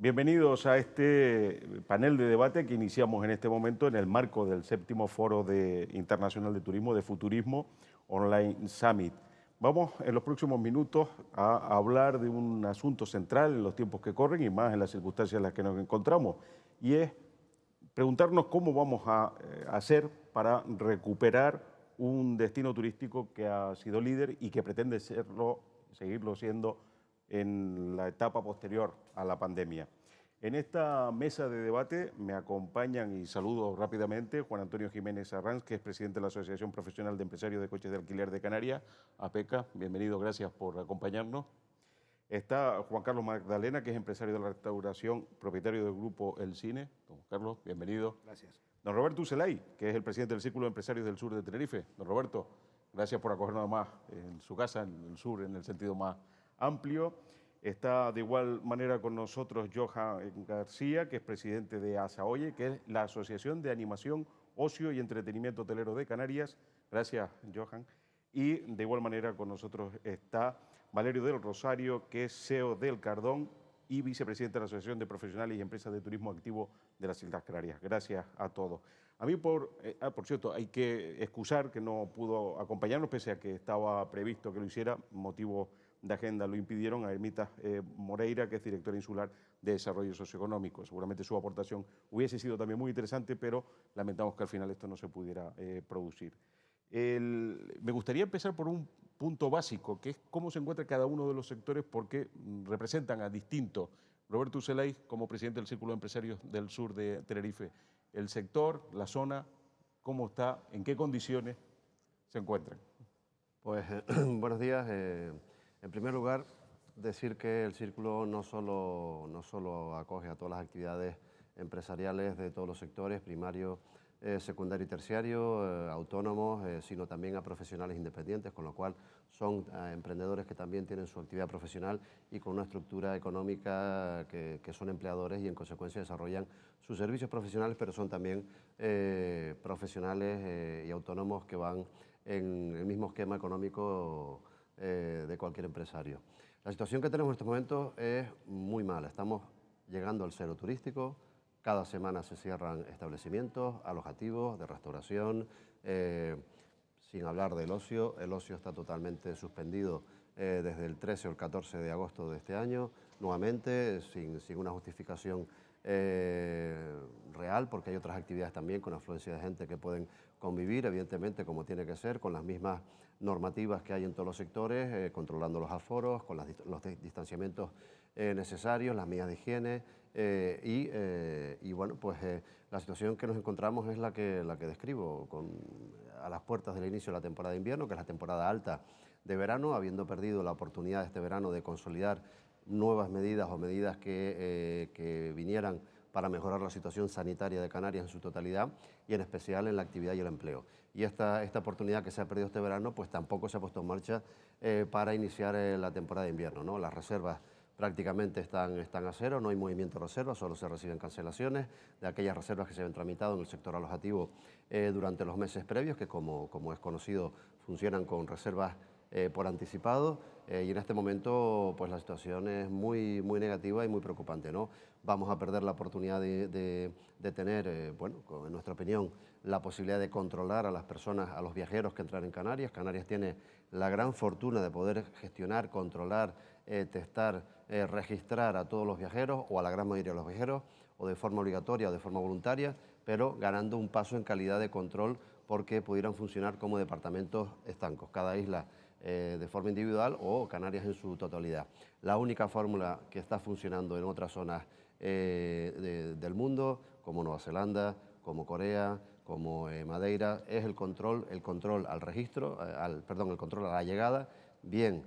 Bienvenidos a este panel de debate que iniciamos en este momento en el marco del séptimo Foro Internacional de Turismo de Futurismo Online Summit. Vamos en los próximos minutos a hablar de un asunto central en los tiempos que corren y más en las circunstancias en las que nos encontramos, y es preguntarnos cómo vamos a hacer para recuperar un destino turístico que ha sido líder y que pretende seguirlo siendo en la etapa posterior a la pandemia. En esta mesa de debate me acompañan, y saludo rápidamente, Juan Antonio Jiménez Arranz, que es presidente de la Asociación Profesional de Empresarios de Coches de Alquiler de Canarias, APECA. Bienvenido, gracias por acompañarnos. Está Juan Carlos Magdalena, que es empresario de la restauración, propietario del grupo El Cine. Don Carlos, bienvenido. Gracias. Don Roberto Ucelay, que es el presidente del Círculo de Empresarios del Sur de Tenerife. Don Roberto, gracias por acogernos más en su casa, en el sur, en el sentido más amplio. Está de igual manera con nosotros Johan García, que es presidente de ASAOYE, que es la Asociación de Animación, Ocio y Entretenimiento Hotelero de Canarias. Gracias, Johan. Y de igual manera con nosotros está Valerio del Rosario, que es CEO del Cardón y vicepresidente de la Asociación de Profesionales y Empresas de Turismo Activo de las Islas Canarias. Gracias a todos. A mí, por cierto, hay que excusar que no pudo acompañarnos, pese a que estaba previsto que lo hiciera, motivos de agenda lo impidieron, a Ermita Moreira, que es directora insular de Desarrollo Socioeconómico. Seguramente su aportación hubiese sido también muy interesante, pero lamentamos que al final esto no se pudiera producir. Me gustaría empezar por un punto básico, que es cómo se encuentra cada uno de los sectores, porque representan a distintos. Roberto Ucelay, como presidente del Círculo de Empresarios del Sur de Tenerife, el sector, la zona, ¿cómo está? ¿En qué condiciones se encuentran? Pues buenos días. En primer lugar, decir que el Círculo no solo acoge a todas las actividades empresariales de todos los sectores, primario, secundario y terciario, autónomos, sino también a profesionales independientes, con lo cual son emprendedores que también tienen su actividad profesional y con una estructura económica que son empleadores y en consecuencia desarrollan sus servicios profesionales, pero son también profesionales y autónomos que van en el mismo esquema económico de cualquier empresario. La situación que tenemos en estos momentos es muy mala. Estamos llegando al cero turístico. Cada semana se cierran establecimientos alojativos, de restauración, sin hablar del ocio. El ocio está totalmente suspendido desde el 13 o el 14 de agosto de este año, nuevamente, sin una justificación real, porque hay otras actividades también con afluencia de gente que pueden convivir, evidentemente, como tiene que ser, con las mismas normativas que hay en todos los sectores, controlando los aforos, con los distanciamientos necesarios, las medidas de higiene y bueno, pues la situación que nos encontramos es la que describo, a las puertas del inicio de la temporada de invierno, que es la temporada alta de verano, habiendo perdido la oportunidad este verano de consolidar nuevas medidas o medidas que vinieran para mejorar la situación sanitaria de Canarias en su totalidad y en especial en la actividad y el empleo. Y esta oportunidad que se ha perdido este verano pues tampoco se ha puesto en marcha para iniciar la temporada de invierno, ¿no? Las reservas prácticamente están a cero, no hay movimiento de reservas, solo se reciben cancelaciones de aquellas reservas que se habían tramitado en el sector alojativo durante los meses previos, que como es conocido funcionan con reservas por anticipado, y en este momento pues la situación es muy negativa y muy preocupante, ¿no? Vamos a perder la oportunidad de tener, bueno, en nuestra opinión, la posibilidad de controlar a las personas, a los viajeros que entran en Canarias. Canarias tiene la gran fortuna de poder gestionar, controlar, testar, registrar a todos los viajeros o a la gran mayoría de los viajeros, o de forma obligatoria o de forma voluntaria, pero ganando un paso en calidad de control porque pudieran funcionar como departamentos estancos, cada isla de forma individual o Canarias en su totalidad. La única fórmula que está funcionando en otras zonas del mundo, como Nueva Zelanda, como Corea, como Madeira, es el control al registro, el control a la llegada, bien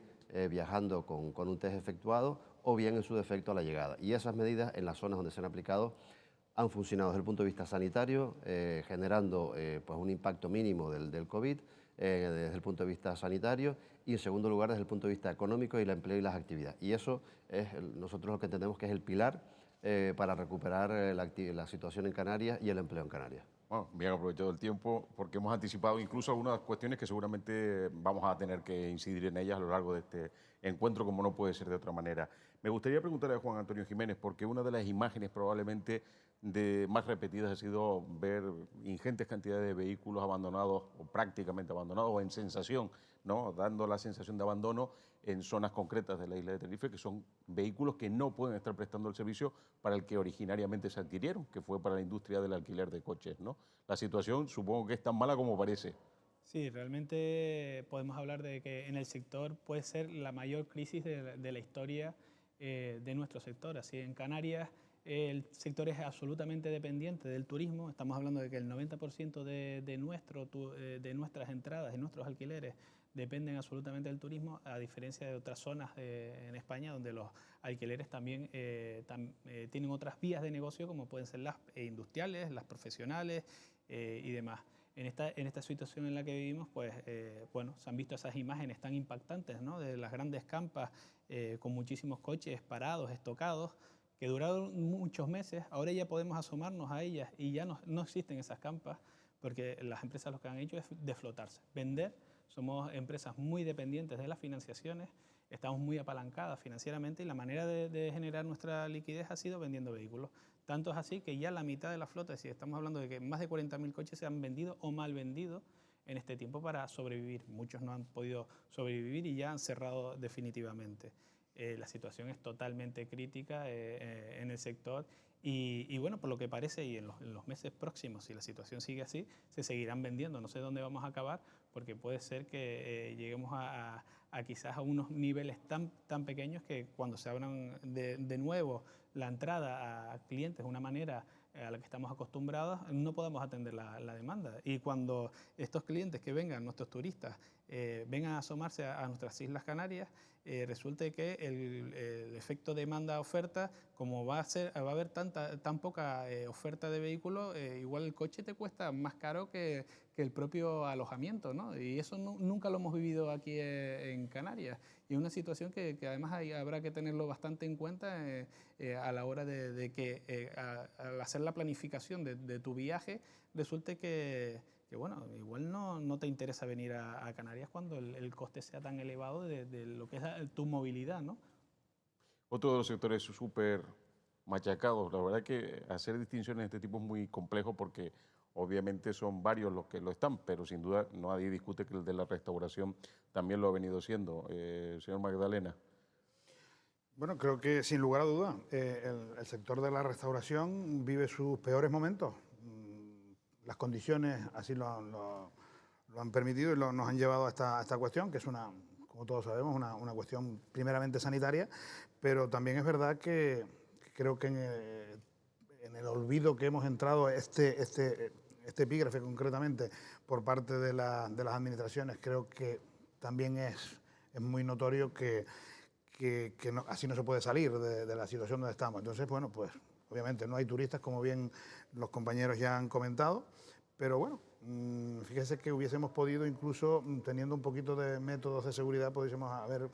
viajando con un test efectuado o bien en su defecto a la llegada. Y esas medidas en las zonas donde se han aplicado han funcionado desde el punto de vista sanitario, generando pues un impacto mínimo del COVID desde el punto de vista sanitario y en segundo lugar desde el punto de vista económico y el empleo y las actividades. Y eso es nosotros lo que entendemos que es el pilar para recuperar la situación en Canarias y el empleo en Canarias. Bueno, bien aprovechado el tiempo porque hemos anticipado incluso algunas cuestiones que seguramente vamos a tener que incidir en ellas a lo largo de este encuentro, como no puede ser de otra manera. Me gustaría preguntarle a Juan Antonio Jiménez, porque una de las imágenes probablemente más repetidas ha sido ver ingentes cantidades de vehículos abandonados o prácticamente abandonados o en sensación, ¿no? Dando la sensación de abandono en zonas concretas de la isla de Tenerife, que son vehículos que no pueden estar prestando el servicio para el que originariamente se adquirieron, que fue para la industria del alquiler de coches, ¿no? La situación supongo que es tan mala como parece. Sí, realmente podemos hablar de que en el sector puede ser la mayor crisis de la historia de nuestro sector. Así, en Canarias el sector es absolutamente dependiente del turismo. Estamos hablando de que el 90% de nuestras entradas y nuestros alquileres dependen absolutamente del turismo, a diferencia de otras zonas en España donde los alquileres también tienen otras vías de negocio, como pueden ser las industriales, las profesionales y demás. En esta situación en la que vivimos, pues, bueno, se han visto esas imágenes tan impactantes, ¿no? De las grandes campas con muchísimos coches parados, estocados, que duraron muchos meses. Ahora ya podemos asomarnos a ellas y ya no existen esas campas, porque las empresas lo que han hecho es desflotarse, vender. Somos empresas muy dependientes de las financiaciones, estamos muy apalancadas financieramente y la manera de generar nuestra liquidez ha sido vendiendo vehículos. Tanto es así que ya la mitad de la flota, si estamos hablando de que más de 40.000 coches se han vendido o mal vendido en este tiempo para sobrevivir. Muchos no han podido sobrevivir y ya han cerrado definitivamente. La situación es totalmente crítica en el sector y bueno, por lo que parece, y en los meses próximos, si la situación sigue así, se seguirán vendiendo. No sé dónde vamos a acabar, porque puede ser que lleguemos quizás a unos niveles tan pequeños que cuando se abran de nuevo la entrada a clientes de una manera a la que estamos acostumbrados, no podamos atender la demanda. Y cuando estos clientes que vengan, nuestros turistas, vengan a asomarse a nuestras Islas Canarias, resulte que el efecto demanda-oferta, como va a haber tan poca oferta de vehículos, igual el coche te cuesta más caro que el propio alojamiento, ¿no? Y eso nunca lo hemos vivido aquí en Canarias. Y es una situación que además habrá que tenerlo bastante en cuenta a la hora de que al hacer la planificación de tu viaje, resulte que bueno, igual no te interesa venir a Canarias cuando el coste sea tan elevado de lo que es tu movilidad, ¿no? Otro de los sectores súper machacados. La verdad que hacer distinciones de este tipo es muy complejo porque obviamente son varios los que lo están, pero sin duda nadie discute que el de la restauración también lo ha venido siendo. Señor Magdalena. Bueno, creo que sin lugar a dudas el sector de la restauración vive sus peores momentos. Las condiciones así lo han permitido y nos han llevado a esta cuestión, que es como todos sabemos, una cuestión primeramente sanitaria, pero también es verdad que creo que en el olvido que hemos entrado este epígrafe concretamente por parte de las administraciones, creo que también es muy notorio que así no se puede salir de la situación donde estamos. Entonces, bueno, pues obviamente no hay turistas, como bien los compañeros ya han comentado, pero bueno, fíjese que hubiésemos podido, incluso teniendo un poquito de métodos de seguridad, pudiésemos haber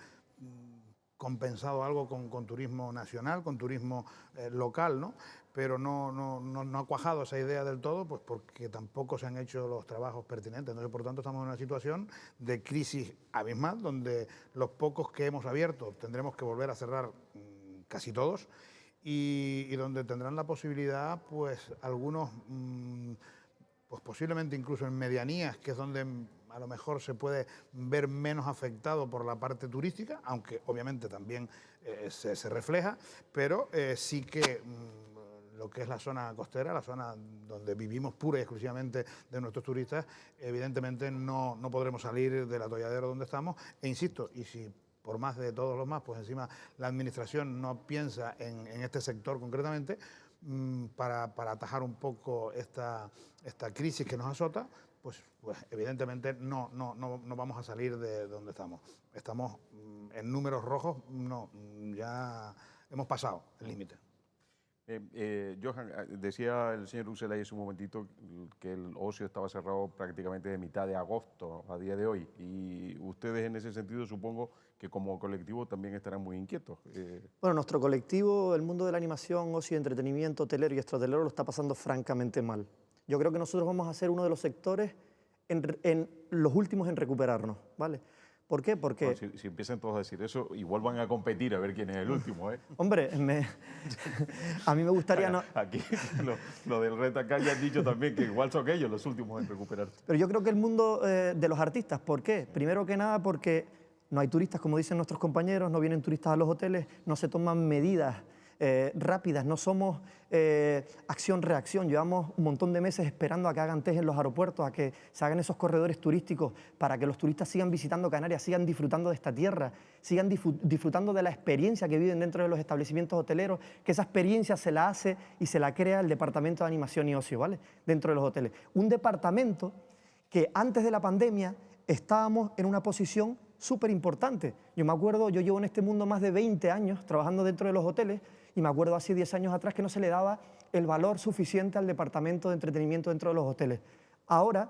compensado algo con turismo nacional, con turismo local, ¿no? Pero no ha cuajado esa idea del todo, pues porque tampoco se han hecho los trabajos pertinentes. Entonces, por tanto, estamos en una situación de crisis abismal, donde los pocos que hemos abierto tendremos que volver a cerrar casi todos, y donde tendrán la posibilidad, pues algunos, pues posiblemente incluso en medianías, que es donde a lo mejor se puede ver menos afectado por la parte turística, aunque obviamente también se refleja, pero sí que lo que es la zona costera, la zona donde vivimos pura y exclusivamente de nuestros turistas, evidentemente no podremos salir del atolladero donde estamos. E insisto, y si por más de todos los más, pues encima la administración no piensa en este sector concretamente, para atajar un poco esta crisis que nos azota, pues evidentemente no vamos a salir de donde estamos. Estamos en números rojos, ya hemos pasado el límite. Johan, decía el señor Ucelay hace un momentito que el ocio estaba cerrado prácticamente de mitad de agosto a día de hoy, y ustedes en ese sentido supongo que como colectivo también estarán muy inquietos. Bueno, nuestro colectivo, el mundo de la animación, ocio y entretenimiento hotelero y extrahotelero lo está pasando francamente mal. Yo creo que nosotros vamos a ser uno de los sectores en los últimos en recuperarnos, ¿vale? ¿Por qué? Porque, Bueno, si empiezan todos a decir eso, igual van a competir a ver quién es el último, ¿eh? hombre, a mí me gustaría... no, Aquí lo del Retacán ya han dicho también que igual son ellos los últimos en recuperarse. pero yo creo que el mundo de los artistas, ¿por qué? Primero que nada porque no hay turistas, como dicen nuestros compañeros, no vienen turistas a los hoteles, no se toman medidas rápidas, no somos acción-reacción, llevamos un montón de meses esperando a que hagan test en los aeropuertos, a que se hagan esos corredores turísticos para que los turistas sigan visitando Canarias, sigan disfrutando de esta tierra, sigan disfrutando de la experiencia que viven dentro de los establecimientos hoteleros, que esa experiencia se la hace y se la crea el Departamento de Animación y Ocio, ¿vale? Dentro de los hoteles. Un departamento que antes de la pandemia estábamos en una posición súper importante. Yo me acuerdo, yo llevo en este mundo más de 20 años trabajando dentro de los hoteles y me acuerdo hace 10 años atrás que no se le daba el valor suficiente al departamento de entretenimiento dentro de los hoteles. Ahora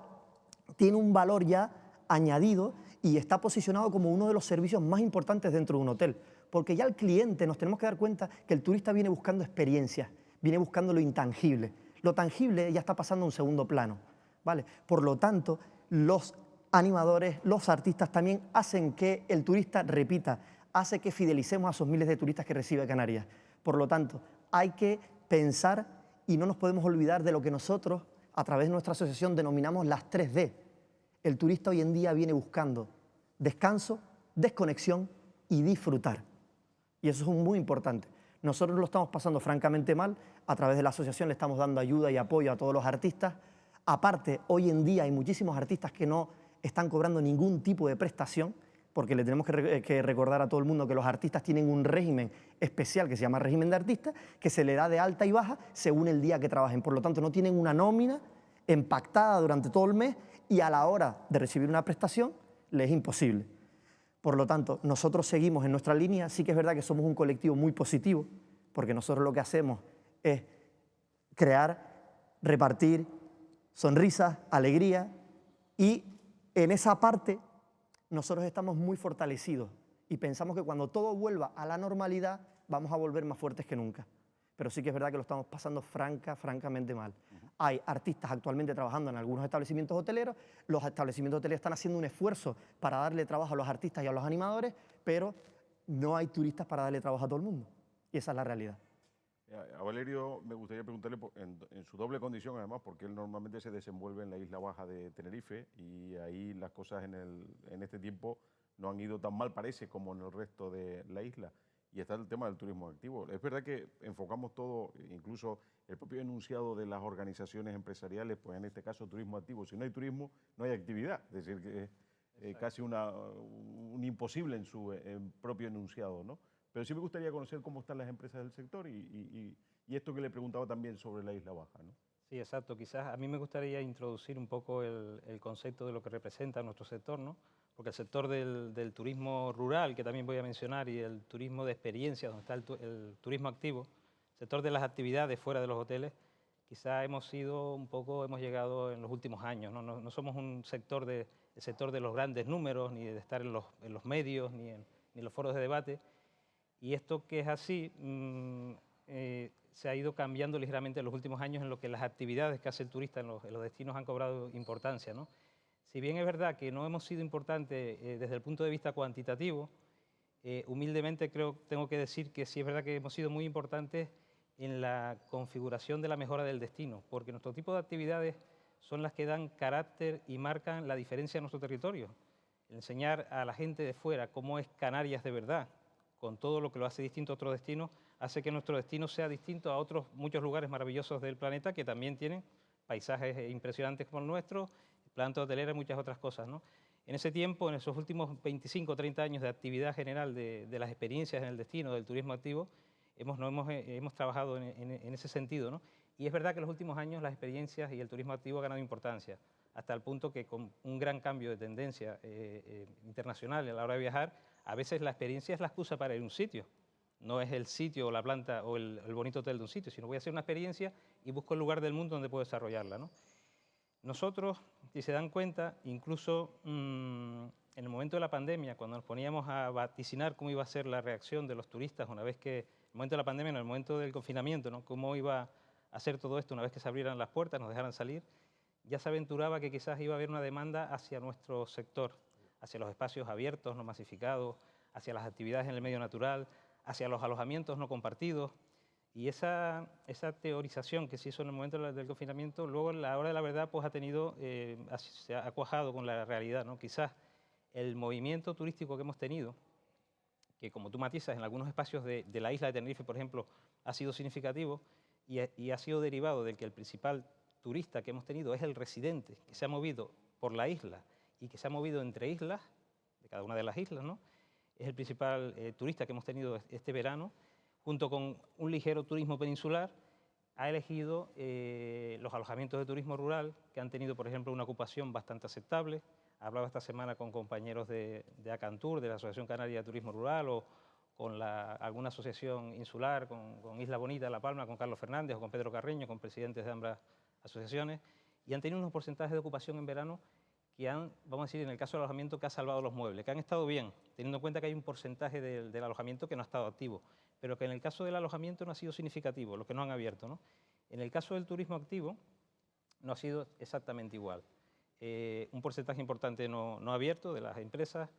tiene un valor ya añadido y está posicionado como uno de los servicios más importantes dentro de un hotel, porque ya el cliente nos tenemos que dar cuenta que el turista viene buscando experiencias, viene buscando lo intangible. Lo tangible ya está pasando a un segundo plano, ¿vale? Por lo tanto, los animadores, los artistas también hacen que el turista repita, hace que fidelicemos a esos miles de turistas que recibe Canarias. Por lo tanto, hay que pensar y no nos podemos olvidar de lo que nosotros, a través de nuestra asociación, denominamos las 3D. El turista hoy en día viene buscando descanso, desconexión y disfrutar. Y eso es muy importante. Nosotros lo estamos pasando francamente mal, a través de la asociación le estamos dando ayuda y apoyo a todos los artistas. Aparte, hoy en día hay muchísimos artistas que no están cobrando ningún tipo de prestación, porque le tenemos que recordar a todo el mundo que los artistas tienen un régimen especial que se llama régimen de artista, que se le da de alta y baja según el día que trabajen. Por lo tanto, no tienen una nómina empactada durante todo el mes y a la hora de recibir una prestación les es imposible. Por lo tanto, nosotros seguimos en nuestra línea. Sí que es verdad que somos un colectivo muy positivo, porque nosotros lo que hacemos es crear, repartir sonrisas, alegría, y en esa parte nosotros estamos muy fortalecidos y pensamos que cuando todo vuelva a la normalidad vamos a volver más fuertes que nunca. Pero sí que es verdad que lo estamos pasando francamente mal. Hay artistas actualmente trabajando en algunos establecimientos hoteleros, los establecimientos hoteleros están haciendo un esfuerzo para darle trabajo a los artistas y a los animadores, pero no hay turistas para darle trabajo a todo el mundo. Y esa es la realidad. A Valerio me gustaría preguntarle en su doble condición, además, porque él normalmente se desenvuelve en la isla baja de Tenerife y ahí las cosas en este tiempo no han ido tan mal, parece, como en el resto de la isla. Y está el tema del turismo activo. Es verdad que enfocamos todo, incluso el propio enunciado de las organizaciones empresariales, pues en este caso turismo activo. Si no hay turismo, no hay actividad. Es decir, que es casi un imposible en su propio enunciado, ¿no? Pero sí me gustaría conocer cómo están las empresas del sector y esto que le preguntaba también sobre la Isla Baja, ¿no? Sí, exacto. Quizás a mí me gustaría introducir un poco el concepto de lo que representa nuestro sector, ¿no? Porque el sector del turismo rural, que también voy a mencionar, y el turismo de experiencia, donde está el turismo activo, el sector de las actividades fuera de los hoteles, quizás hemos llegado en los últimos años, ¿no? No somos el sector de los grandes números, ni de estar en los medios, ni en los foros de debate. Y esto que es así se ha ido cambiando ligeramente en los últimos años en lo que las actividades que hace el turista en los destinos han cobrado importancia, ¿no? Si bien es verdad que no hemos sido importantes desde el punto de vista cuantitativo, humildemente tengo que decir que sí es verdad que hemos sido muy importantes en la configuración de la mejora del destino, porque nuestro tipo de actividades son las que dan carácter y marcan la diferencia en nuestro territorio. El enseñar a la gente de fuera cómo es Canarias de verdad, con todo lo que lo hace distinto a otros destinos, hace que nuestro destino sea distinto a otros muchos lugares maravillosos del planeta que también tienen paisajes impresionantes como el nuestro, planta hotelera y muchas otras cosas, ¿no? En ese tiempo, en esos últimos 25 o 30 años de actividad general de las experiencias en el destino, del turismo activo, hemos trabajado en ese sentido, ¿no? Y es verdad que en los últimos años las experiencias y el turismo activo han ganado importancia, hasta el punto que con un gran cambio de tendencia internacional a la hora de viajar, a veces la experiencia es la excusa para ir a un sitio. No es el sitio o la planta o el bonito hotel de un sitio, sino voy a hacer una experiencia y busco el lugar del mundo donde puedo desarrollarla, ¿no? Nosotros, si se dan cuenta, incluso en el momento de la pandemia, cuando nos poníamos a vaticinar cómo iba a ser la reacción de los turistas una vez que, en el momento de la pandemia, en el momento del confinamiento, ¿no? Cómo iba hacer todo esto una vez que se abrieran las puertas, nos dejaran salir, ya se aventuraba que quizás iba a haber una demanda hacia nuestro sector, hacia los espacios abiertos, no masificados, hacia las actividades en el medio natural, hacia los alojamientos no compartidos. Y esa teorización que se hizo en el momento del confinamiento, luego en la hora de la verdad pues se ha cuajado con la realidad, ¿no? Quizás el movimiento turístico que hemos tenido, que como tú matizas, en algunos espacios de la isla de Tenerife, por ejemplo, ha sido significativo y ha sido derivado del que el principal turista que hemos tenido es el residente, que se ha movido por la isla y que se ha movido entre islas, de cada una de las islas, ¿no? Es el principal turista que hemos tenido este verano, junto con un ligero turismo peninsular, ha elegido los alojamientos de turismo rural, que han tenido, por ejemplo, una ocupación bastante aceptable. Hablaba esta semana con compañeros de Acantur, de la Asociación Canaria de Turismo Rural, o con alguna asociación insular, con Isla Bonita, La Palma, con Carlos Fernández o con Pedro Carreño, con presidentes de ambas asociaciones, y han tenido unos porcentajes de ocupación en verano que han, vamos a decir, en el caso del alojamiento, que ha salvado los muebles, que han estado bien, teniendo en cuenta que hay un porcentaje del alojamiento que no ha estado activo, pero que en el caso del alojamiento no ha sido significativo, los que no han abierto, ¿no? En el caso del turismo activo no ha sido exactamente igual. Un porcentaje importante no ha abierto de las empresas,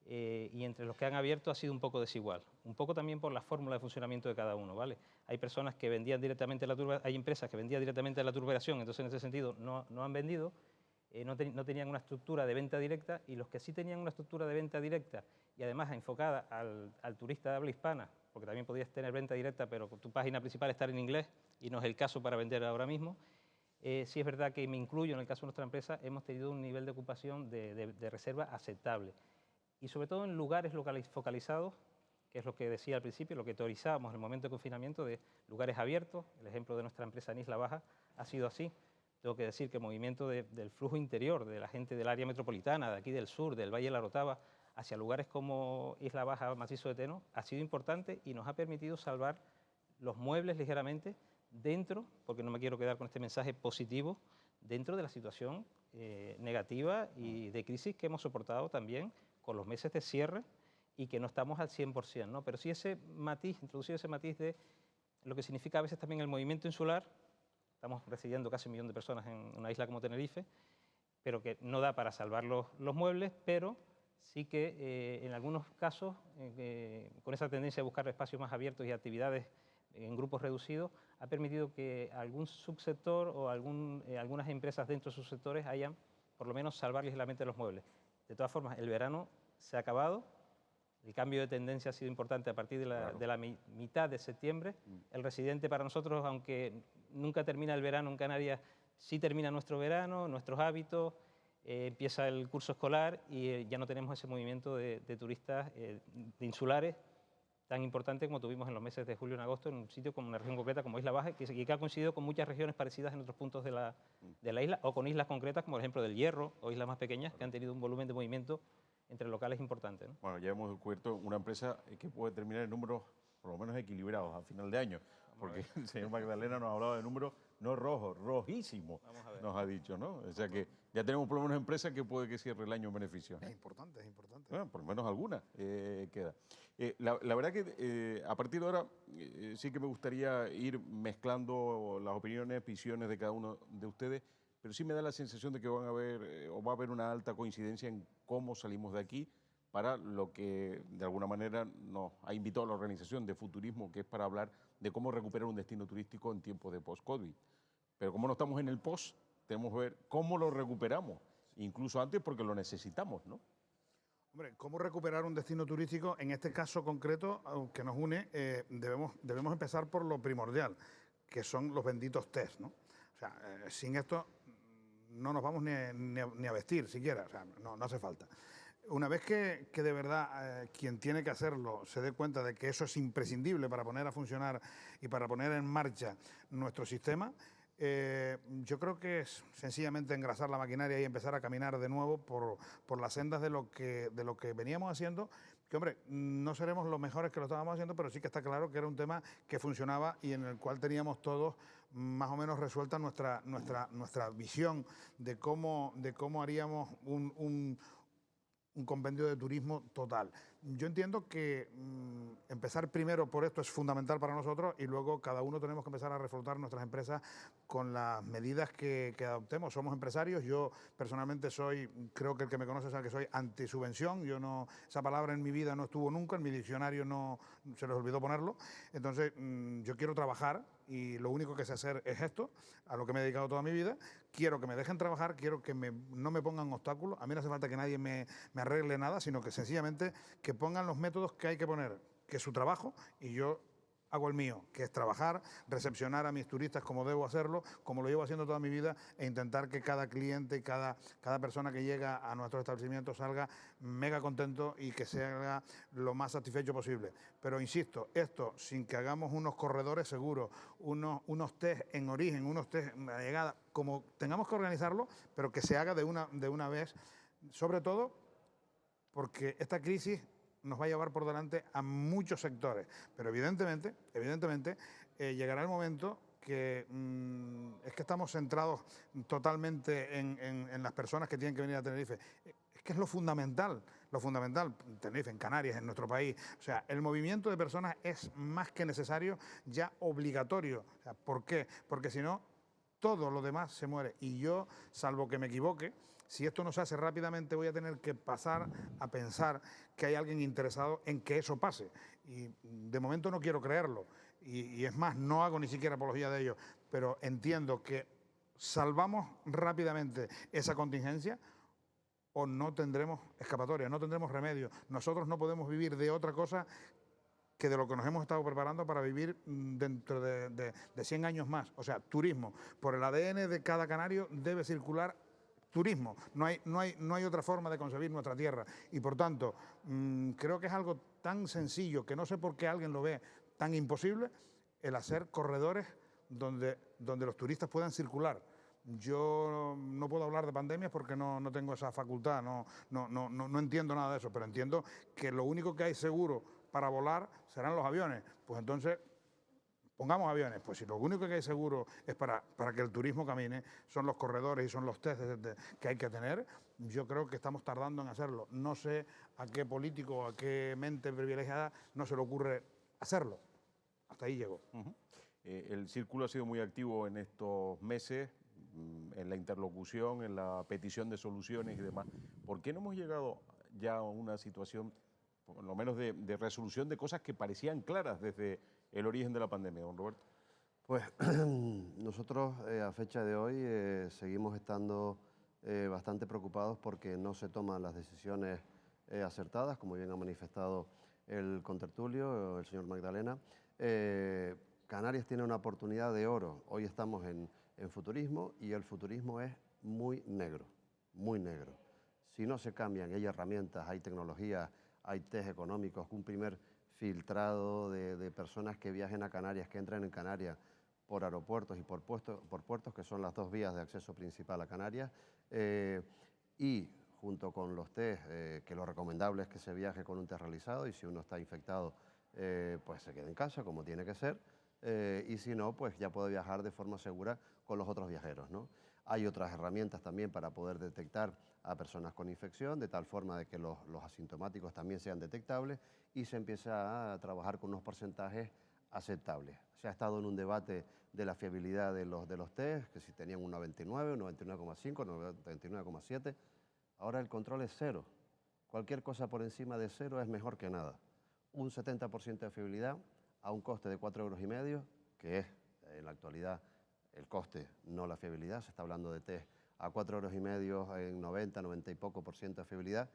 y entre los que han abierto ha sido un poco desigual, un poco también por la fórmula de funcionamiento de cada uno, ¿vale? Hay personas que vendían directamente hay empresas que vendían directamente la turberación, entonces en ese sentido no han vendido, no tenían una estructura de venta directa, y los que sí tenían una estructura de venta directa y además enfocada al turista de habla hispana, porque también podías tener venta directa, pero tu página principal estar en inglés, y no es el caso para vender ahora mismo. Sí es verdad que me incluyo, en el caso de nuestra empresa, hemos tenido un nivel de ocupación de reserva aceptable, y sobre todo en lugares focalizados, que es lo que decía al principio, lo que teorizábamos en el momento de confinamiento, de lugares abiertos. El ejemplo de nuestra empresa en Isla Baja ha sido así. Tengo que decir que el movimiento del flujo interior de la gente del área metropolitana, de aquí del sur, del Valle de la Orotava, hacia lugares como Isla Baja, Macizo de Teno, ha sido importante y nos ha permitido salvar los muebles ligeramente dentro, porque no me quiero quedar con este mensaje positivo, dentro de la situación negativa y de crisis que hemos soportado también con los meses de cierre y que no estamos al 100%, ¿no? Pero sí introducido ese matiz de lo que significa a veces también el movimiento insular. Estamos residiendo casi 1 millón de personas en una isla como Tenerife, pero que no da para salvar los muebles, pero sí que en algunos casos, con esa tendencia a buscar espacios más abiertos y actividades en grupos reducidos, ha permitido que algún subsector o algunas empresas dentro de sus sectores hayan, por lo menos, salvar ligeramente los muebles. De todas formas, el verano se ha acabado, el cambio de tendencia ha sido importante a partir de la mitad de septiembre. El residente para nosotros, aunque nunca termina el verano en Canarias, sí termina nuestro verano, nuestros hábitos, empieza el curso escolar y ya no tenemos ese movimiento de turistas de insulares tan importante como tuvimos en los meses de julio y agosto en un sitio como una región concreta como Isla Baja, que ha coincidido con muchas regiones parecidas en otros puntos de la isla, o con islas concretas como por ejemplo del Hierro o islas más pequeñas que han tenido un volumen de movimiento entre locales importante, ¿no? Bueno, ya hemos descubierto una empresa que puede terminar en números por lo menos equilibrados a final de año, porque el señor Magdalena nos hablaba de números no rojos, rojísimos, nos ha dicho, ¿no? O sea que ya tenemos por lo menos empresas que puede que cierre el año en beneficio. Es importante, es importante. Bueno, por lo menos alguna queda. La verdad que a partir de ahora sí que me gustaría ir mezclando las opiniones, visiones de cada uno de ustedes, pero sí me da la sensación de que van a haber o va a haber una alta coincidencia en cómo salimos de aquí para lo que de alguna manera nos ha invitado la organización de Futurismo, que es para hablar de cómo recuperar un destino turístico en tiempos de post-COVID. Pero como no estamos en el post, tenemos que ver cómo lo recuperamos, incluso antes porque lo necesitamos, ¿no? Hombre, ¿cómo recuperar un destino turístico? En este caso concreto, que nos une, debemos empezar por lo primordial, que son los benditos test, ¿no? O sea, sin esto no nos vamos ni a vestir siquiera, o sea, no hace falta. Una vez que de verdad quien tiene que hacerlo se dé cuenta de que eso es imprescindible para poner a funcionar y para poner en marcha nuestro sistema, yo creo que es sencillamente engrasar la maquinaria y empezar a caminar de nuevo por las sendas de lo que veníamos haciendo, que hombre, no seremos los mejores que lo estábamos haciendo, pero sí que está claro que era un tema que funcionaba y en el cual teníamos todos más o menos resuelta nuestra visión de cómo haríamos un compendio de turismo total. Yo entiendo que empezar primero por esto es fundamental para nosotros y luego cada uno tenemos que empezar a reflotar nuestras empresas con las medidas que adoptemos. Somos empresarios, yo personalmente creo que el que me conoce sabe que soy antisubvención, esa palabra en mi vida no estuvo nunca, en mi diccionario no se les olvidó ponerlo. Entonces yo quiero trabajar y lo único que sé hacer es esto, a lo que me he dedicado toda mi vida. Quiero que me dejen trabajar, quiero que no me pongan obstáculos. A mí no hace falta que nadie me arregle nada, sino que sencillamente que pongan los métodos que hay que poner, que es su trabajo, y yo hago el mío, que es trabajar, recepcionar a mis turistas como debo hacerlo, como lo llevo haciendo toda mi vida, e intentar que cada cliente, cada persona que llega a nuestro establecimiento salga mega contento y que sea lo más satisfecho posible. Pero insisto, esto sin que hagamos unos corredores seguros, unos test en origen, unos test en la llegada, como tengamos que organizarlo, pero que se haga de una vez, sobre todo porque esta crisis nos va a llevar por delante a muchos sectores, pero evidentemente llegará el momento que es que estamos centrados totalmente en las personas que tienen que venir a Tenerife. Es que es lo fundamental, en Tenerife, en Canarias, en nuestro país. O sea, el movimiento de personas es más que necesario, ya obligatorio. O sea, ¿por qué? Porque si no, todo lo demás se muere. Y yo, salvo que me equivoque, si esto no se hace rápidamente, voy a tener que pasar a pensar que hay alguien interesado en que eso pase. Y de momento no quiero creerlo. Y es más, no hago ni siquiera apología de ello. Pero entiendo que salvamos rápidamente esa contingencia o no tendremos escapatoria, no tendremos remedio. Nosotros no podemos vivir de otra cosa que de lo que nos hemos estado preparando para vivir dentro de 100 años más. O sea, turismo. Por el ADN de cada canario debe circular turismo. No hay otra forma de concebir nuestra tierra. Y por tanto, creo que es algo tan sencillo, que no sé por qué alguien lo ve tan imposible, el hacer corredores donde los turistas puedan circular. Yo no puedo hablar de pandemias porque no tengo esa facultad, no entiendo nada de eso, pero entiendo que lo único que hay seguro para volar serán los aviones. Pues entonces, pongamos aviones. Pues si lo único que hay seguro es para que el turismo camine, son los corredores y son los test que hay que tener, yo creo que estamos tardando en hacerlo. No sé a qué político, a qué mente privilegiada no se le ocurre hacerlo. Hasta ahí llego. El círculo ha sido muy activo en estos meses, en la interlocución, en la petición de soluciones y demás. ¿Por qué no hemos llegado ya a una situación, por lo menos de resolución de cosas que parecían claras desde el origen de la pandemia, don Roberto? Pues nosotros a fecha de hoy seguimos estando bastante preocupados porque no se toman las decisiones acertadas, como bien ha manifestado el contertulio, el señor Magdalena. Canarias tiene una oportunidad de oro. Hoy estamos en futurismo y el futurismo es muy negro, muy negro. Si no se cambian, hay herramientas, hay tecnología, hay test económicos, un primer filtrado de personas que viajen a Canarias, que entren en Canarias por aeropuertos y por puertos, que son las dos vías de acceso principal a Canarias, y junto con los test, que lo recomendable es que se viaje con un test realizado y si uno está infectado, pues se quede en casa, como tiene que ser, y si no, pues ya puede viajar de forma segura con los otros viajeros, ¿no? Hay otras herramientas también para poder detectar a personas con infección, de tal forma de que los asintomáticos también sean detectables y se empieza a trabajar con unos porcentajes aceptables. Se ha estado en un debate de la fiabilidad de los test, que si tenían un 99, un 99,5, un 99,7. Ahora el control es cero. Cualquier cosa por encima de cero es mejor que nada. Un 70% de fiabilidad a un coste de 4,5 euros, que es en la actualidad el coste, no la fiabilidad. Se está hablando de test a 4,5 euros en 90 y poco por ciento de fiabilidad.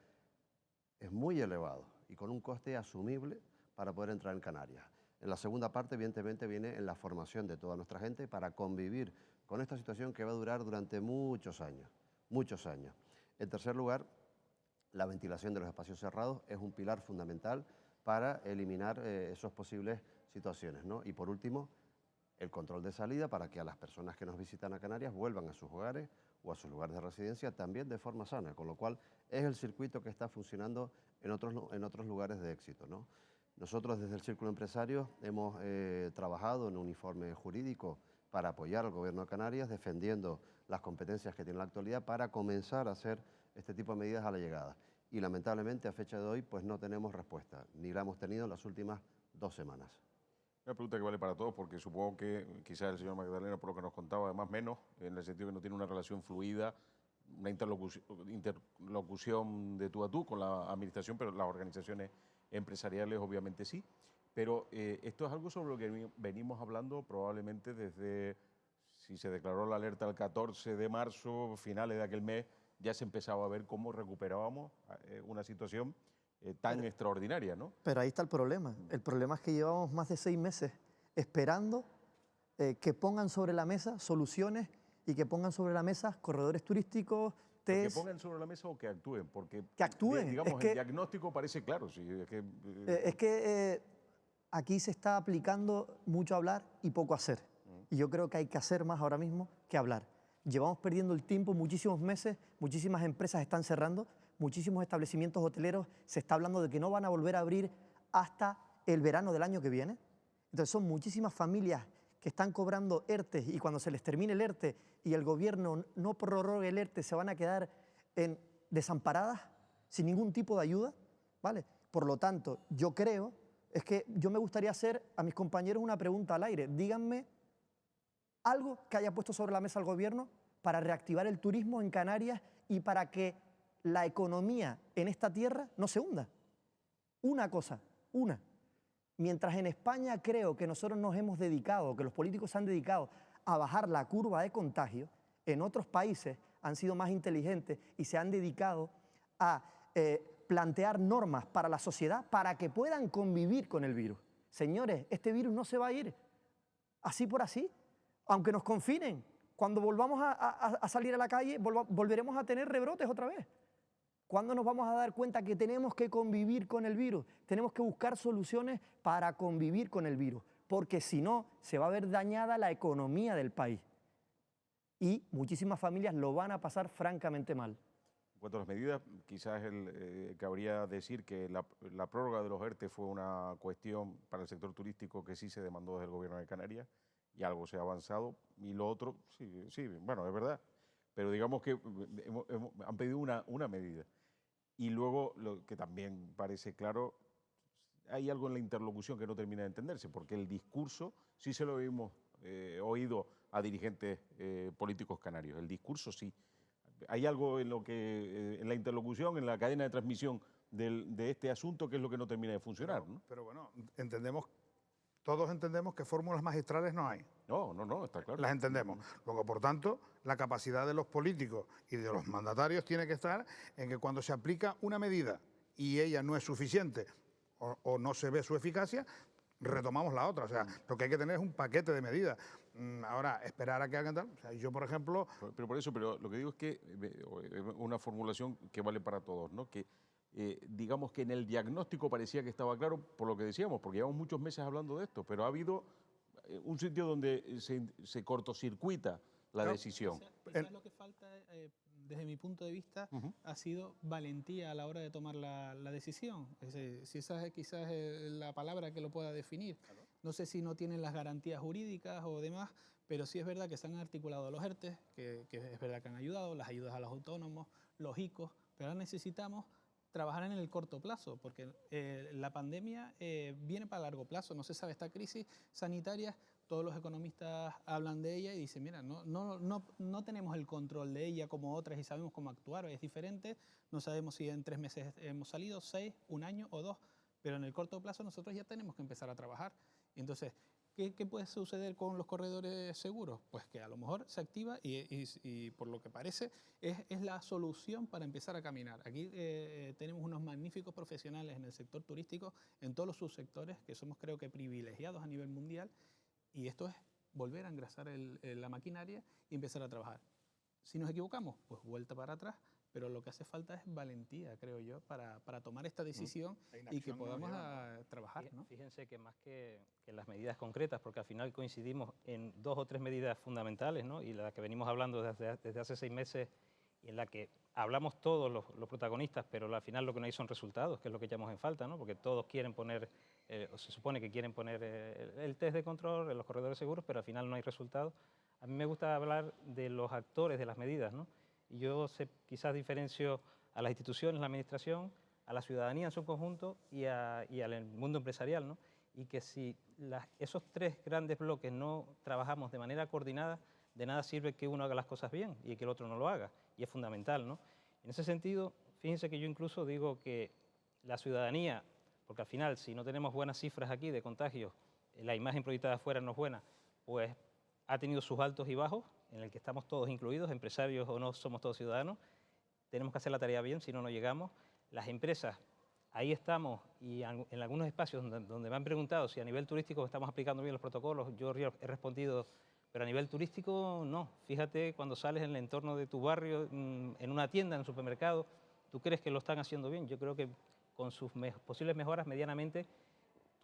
Es muy elevado y con un coste asumible para poder entrar en Canarias. En la segunda parte, evidentemente, viene en la formación de toda nuestra gente para convivir con esta situación que va a durar durante muchos años, muchos años. En tercer lugar, la ventilación de los espacios cerrados es un pilar fundamental para eliminar esas posibles situaciones, ¿no? Y por último, el control de salida para que a las personas que nos visitan a Canarias vuelvan a sus hogares o a sus lugares de residencia también de forma sana, con lo cual es el circuito que está funcionando en otros lugares de éxito, ¿no? Nosotros desde el Círculo Empresario hemos trabajado en un informe jurídico para apoyar al Gobierno de Canarias, defendiendo las competencias que tiene en la actualidad para comenzar a hacer este tipo de medidas a la llegada. y lamentablemente a fecha de hoy pues no tenemos respuesta, ni la hemos tenido en las últimas 2 semanas. Una pregunta que vale para todos, porque supongo que quizás el señor Magdalena, por lo que nos contaba, además menos, en el sentido que no tiene una relación fluida, una interlocución de tú a tú con la administración, pero las organizaciones empresariales obviamente sí. Pero esto es algo sobre lo que venimos hablando probablemente desde, si se declaró la alerta el 14 de marzo, finales de aquel mes, ya se empezaba a ver cómo recuperábamos una situación tan extraordinaria, ¿no? Pero ahí está el problema. El problema es que llevamos más de 6 meses esperando que pongan sobre la mesa soluciones y que pongan sobre la mesa corredores turísticos, Que test. pongan sobre la mesa o que actúen, porque Que actúen, digamos, es que- el diagnóstico parece claro. Sí, Es que aquí se está aplicando mucho hablar y poco hacer. Y yo creo que hay que hacer más ahora mismo que hablar. Llevamos perdiendo el tiempo muchísimos meses, muchísimas empresas están cerrando, muchísimos establecimientos hoteleros se está hablando de que no van a volver a abrir hasta el verano del año que viene. Entonces son muchísimas familias que están cobrando ERTE y cuando se les termine el ERTE y el gobierno no prorrogue el ERTE se van a quedar desamparadas sin ningún tipo de ayuda, ¿vale? Por lo tanto, yo creo, es que yo me gustaría hacer a mis compañeros una pregunta al aire. Díganme algo que haya puesto sobre la mesa el gobierno para reactivar el turismo en Canarias y para que la economía en esta tierra no se hunda. Una cosa, una. Mientras en España creo que nosotros nos hemos dedicado, que los políticos se han dedicado a bajar la curva de contagio, en otros países han sido más inteligentes y se han dedicado a plantear normas para la sociedad para que puedan convivir con el virus. Señores, este virus no se va a ir así por así. Aunque nos confinen, cuando volvamos a salir a la calle, volveremos a tener rebrotes otra vez. ¿Cuándo nos vamos a dar cuenta que tenemos que convivir con el virus? Tenemos que buscar soluciones para convivir con el virus, porque si no, se va a ver dañada la economía del país. Y muchísimas familias lo van a pasar francamente mal. En cuanto a las medidas, quizás cabría decir que la prórroga de los ERTE fue una cuestión para el sector turístico que sí se demandó desde el gobierno de Canarias y algo se ha avanzado. Y lo otro, sí, bueno, es verdad. Pero digamos que han pedido una medida. Y luego, lo que también parece claro, hay algo en la interlocución que no termina de entenderse, porque el discurso sí se lo hemos oído a dirigentes políticos canarios. El discurso sí. Hay algo en lo que en la interlocución, en la cadena de transmisión de este asunto, que es lo que no termina de funcionar, ¿no? Pero bueno, todos entendemos que fórmulas magistrales no hay. No, está claro. Las entendemos. Luego, por tanto, la capacidad de los políticos y de los mandatarios tiene que estar en que cuando se aplica una medida y ella no es suficiente o no se ve su eficacia, retomamos la otra. O sea, lo que hay que tener es un paquete de medidas. Ahora, esperar a que hagan tal. O sea, yo, por ejemplo... Pero lo que digo es que una formulación que vale para todos, ¿no? Que digamos que en el diagnóstico parecía que estaba claro por lo que decíamos, porque llevamos muchos meses hablando de esto, pero ha habido un sitio donde se cortocircuita la decisión. Quizás lo que falta, desde mi punto de vista, ha sido valentía a la hora de tomar la decisión. Si esa es quizás la palabra que lo pueda definir. Claro. No sé si no tienen las garantías jurídicas o demás, pero sí es verdad que se han articulado los ERTE, que es verdad que han ayudado, las ayudas a los autónomos, los ICOs, pero ahora necesitamos trabajar en el corto plazo, porque la pandemia viene para largo plazo, no se sabe, esta crisis sanitaria, todos los economistas hablan de ella y dicen, mira, no tenemos el control de ella como otras y sabemos cómo actuar, es diferente, no sabemos si en 3 meses hemos salido, 6, 1 año o 2, pero en el corto plazo nosotros ya tenemos que empezar a trabajar. Entonces, ¿qué puede suceder con los corredores seguros? Pues que a lo mejor se activa y por lo que parece es la solución para empezar a caminar. Aquí tenemos unos magníficos profesionales en el sector turístico, en todos los subsectores, que somos creo que privilegiados a nivel mundial, y esto es volver a engrasar la maquinaria y empezar a trabajar. Si nos equivocamos, pues vuelta para atrás, pero lo que hace falta es valentía, creo yo, para tomar esta decisión y que podamos trabajar, ¿no? Fíjense que más que las medidas concretas, porque al final coincidimos en 2 o 3 medidas fundamentales, ¿no? Y la que venimos hablando desde hace 6 meses y en la que hablamos todos los protagonistas, pero al final lo que no hay son resultados, que es lo que echamos en falta, ¿no? Porque todos quieren poner, o se supone que quieren poner el test de control en los corredores seguros, pero al final no hay resultados. A mí me gusta hablar de los actores de las medidas, ¿no? Y yo quizás diferencio a las instituciones, la administración, a la ciudadanía en su conjunto y al mundo empresarial, ¿no? Y que si esos tres grandes bloques no trabajamos de manera coordinada, de nada sirve que uno haga las cosas bien y que el otro no lo haga, y es fundamental, ¿no? En ese sentido, fíjense que yo incluso digo que la ciudadanía, porque al final si no tenemos buenas cifras aquí de contagios, la imagen proyectada afuera no es buena, pues ha tenido sus altos y bajos, en el que estamos todos incluidos, empresarios o no somos todos ciudadanos. Tenemos que hacer la tarea bien, si no, no llegamos. Las empresas, ahí estamos, y en algunos espacios donde me han preguntado si a nivel turístico estamos aplicando bien los protocolos, yo he respondido, pero a nivel turístico no. Fíjate, cuando sales en el entorno de tu barrio, en una tienda, en un supermercado, ¿tú crees que lo están haciendo bien? Yo creo que con sus posibles mejoras medianamente,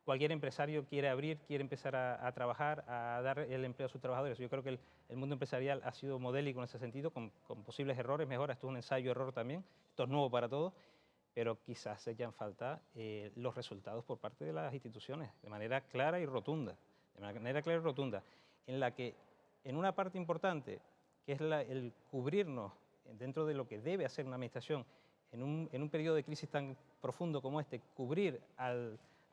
cualquier empresario quiere abrir, quiere empezar a trabajar, a dar el empleo a sus trabajadores. Yo creo que el mundo empresarial ha sido modélico en ese sentido, con posibles errores, mejoras. Esto es un ensayo-error también, esto es nuevo para todos, pero quizás se echen falta los resultados por parte de las instituciones, de manera clara y rotunda, en la que en una parte importante, que es el cubrirnos dentro de lo que debe hacer una administración en un periodo de crisis tan profundo como este, cubrir a